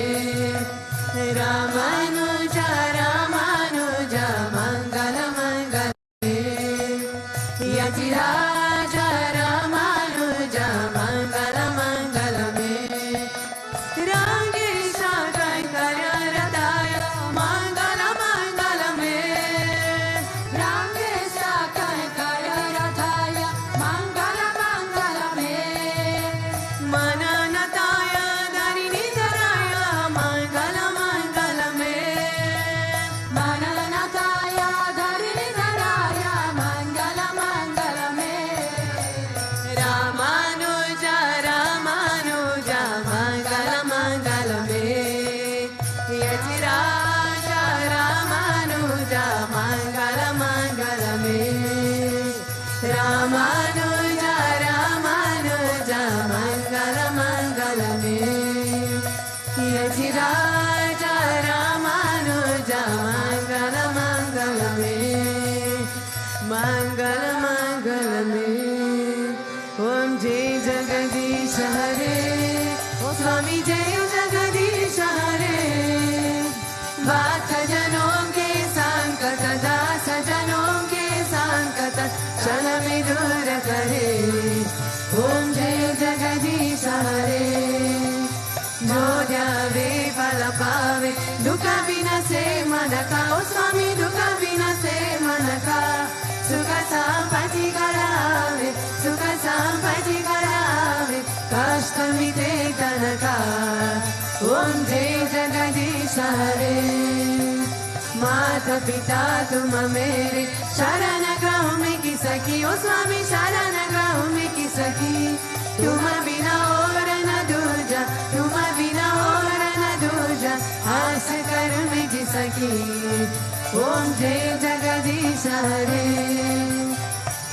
रामानुज रामानुज मंगल मंगल मे यतिराज रामानुज मंगल मंगल मे रांगेश कंकर हृदय मंगल मंगल मे रांगेश कंकर हृदय मंगल मंगल मे मननताय धरिणी धराय मंगल मंगल मे मननताय धरिणी धराय मंगल मंगल मे रामानुज रामानुज मंगल मंगल मे यतिराज रामानुज मंगल मंगल मे रामानुज रामानुज मंगल मंगल मे यतिराज रामानुज मंगल मंगल मे मंगल मंगल मे ओम जय जगदीश हरे स्वामी जय जगदीश हरे भक्त जनों के संकट दास जनों के संकट क्षण में दूर करे ओम जय जगदीश हरे जो ध्यावे फल पावे दुख बिना से मन का ओ स्वामी दुख बिना से मन का सुख संपत्ति करावे सुख संपत्ति करावे कष्ट मिटे तन का ओम जय जगदीश हरे माता पिता तुम मेरे शरण ग्रह में की सखी ओ स्वामी शरण ग्रह में की सखी तुम बिना और न दूजा तुम बिना और न दूजा आस कर में जी सखी ओम जय जगदीश हरे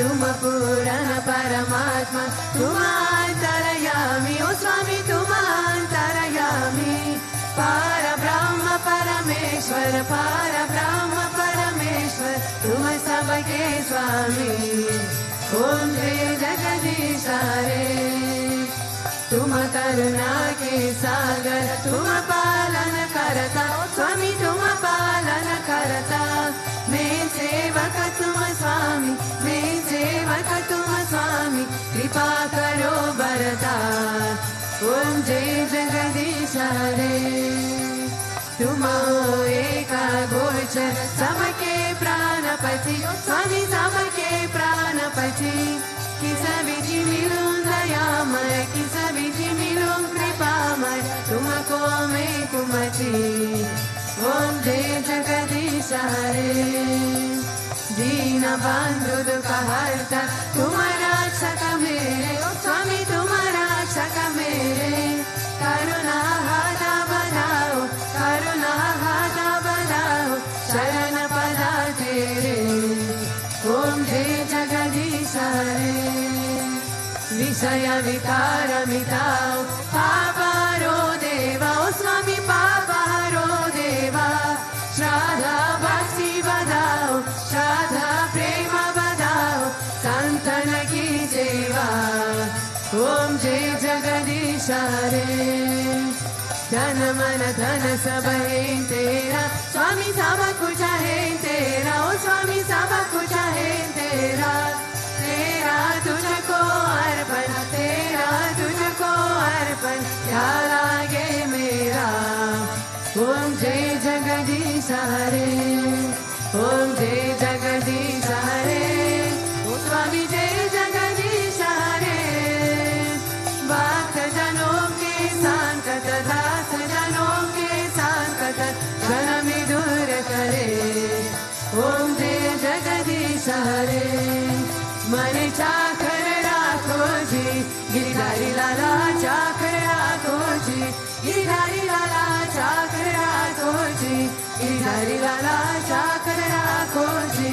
तुम पूर्ण परमात्मा तुम अंतरयामी ओ स्वामी तुम अंतरयामी पार ब्रह्म परमेश्वर पार ब्रह्म परमेश्वर तुम सबके स्वामी ओम जय जगदीश हरे तुम करुणा के सागर तुम पालन करता स्वामी तुम पालन करता मैं सेवक तुम स्वामी मैं सेवक तुम स्वामी कृपा करो बरता ओम जय जगदीश हरे तुम एक गोचर सबके प्राणपति स्वामी सबके प्राणपति किस विधि मिलूं दयामय किस विधि मिलूं कृपामय तुमको मैं कुमति ओम जय जगदीश हरे दीन बंधु दुख हरता तुम रक्षक मेरे स्वामी तुम रक्षक मेरे करुणा हाथ बढ़ाओ करुणा हाथ बढ़ाओ शरण पदा तेरे ओम जय जगदीश हरे विषय विकार मिटाओ पापारो देवा ओ स्वामी पापारो देवा श्रद्धा भक्ति बढ़ाओ श्रद्धा प्रेम बढ़ाओ संतन की सेवा ओम जय जगदीश हरे धन मन धन सब है तेरा स्वामी सब कुछ है तेरा ओ स्वामी सब कुछ है तेरा तेरा तुझको अर्पण तेरा तुझको अर्पण क्या लागे मेरा ओम जय जगदीश हरे ओम जय जगदीश हरे ओ स्वामी जय जगदीश हरे भक्त जनों के संकट दास जनों के संकट क्षण में दूर करे ओम जय जगदीश हरे मन चाकर राखो जी गिरधारी लाला चाकर राखो जी गिरधारी लाला चाकर राखो जी, गिरधारी लाला चाकर राखो जी,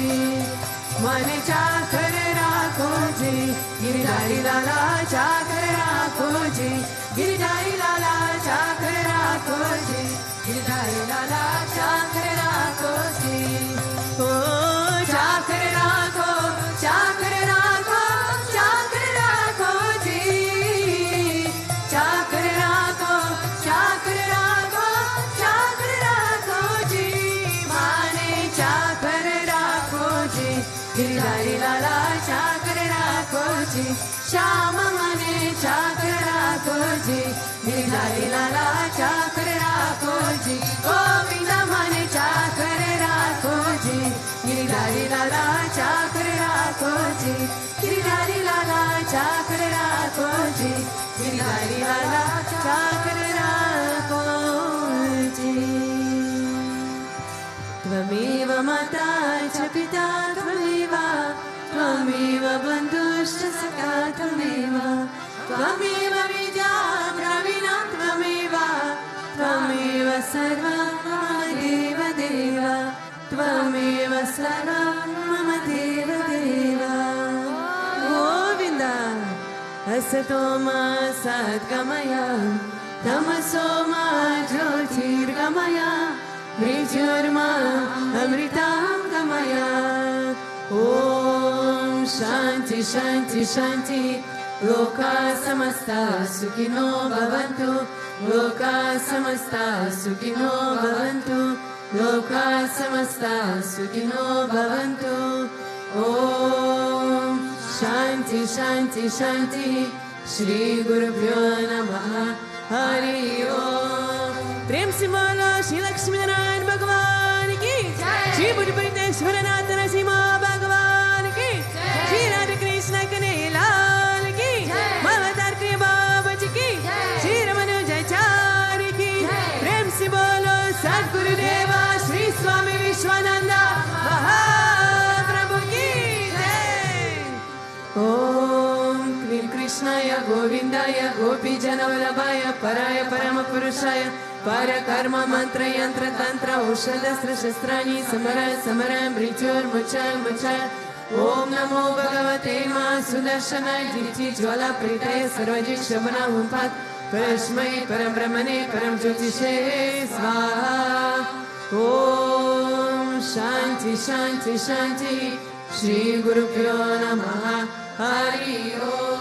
मन चाकर राखो जी, गिरधारी लाला चाकर राखो जी, गिरधारी लाला चाकर राखो जी, गिरधारी लाला चाकर राखो जी। ओ चाकर राखो, चाकर राखो, चाकर राखो जी, चाकर राखो, चाकर राखो, चाकर राखो जी, माने चाकर राखो जी, गिरधारी लाला चाकर राखो जी, श्याम मने चाकर राखो जी, गिरधारी लाला चाकर राखो जी, गोविंद मने चाकर राखो जी, गिरधारी लाला चाकर राखो जी, गिरधारी लाला चाकर राखो जी, गिरधारी लाला चाकर राखो जी। त्वमेव माता च पिता त्वमेव, त्वमेव बन्धुश्च सखा त्वमेव, त्वमेव विद्या द्रविणा त्वमेव, त्वमेव सर्वं मम देव देव, त्वमेव सर्वं मम देव देव। गोविन्द असतो मा सद्गमय, तमसो मा ज्योतिर्गमय, मृत्युर्मा अमृतं गमय। ॐ शान्ति शान्ति शान्ति, लोका समस्ता सुखिनो भवन्तु, लोका समस्ता सुखिनो भवन्तु, लोका समस्ता सुखिनो भवन्तु। ॐ शान्ति शान्ति शान्ति, श्री गुरुभ्यो नमः, हरि ओम। प्रेम से बोलो श्री लक्ष्मी नारायण भगवान की, श्री भूतभृतेश्वरनाथ भगवान की, श्री राधे कृष्ण कन्हैया लाल की, ममतार के बाबा जी की, श्री रमनुजाचार्य की। प्रेम से बोलो सद्गुरुदेवा श्री स्वामी विश्वानंदा महाप्रभु की जय। ओम क्लीं कृष्णाय गोविंदाय गोपीजनवल्लभाय पराय परम पुरुषाय परकर्म मंत्र यंत्र तंत्र औषधस्त्र शस्त्राणि समर समर मृत्युर्मुचय मुचय। ओम नमो भगवते मा सुदर्शनाय दीप्ति ज्वाला प्रीतये सर्वजित शोभना हुंपात परस्मै परम ब्रह्मणे परम ज्योतिषे स्वाहा। ओम शांति शांति शांति, श्री गुरुभ्यो नमः, हरि ओम।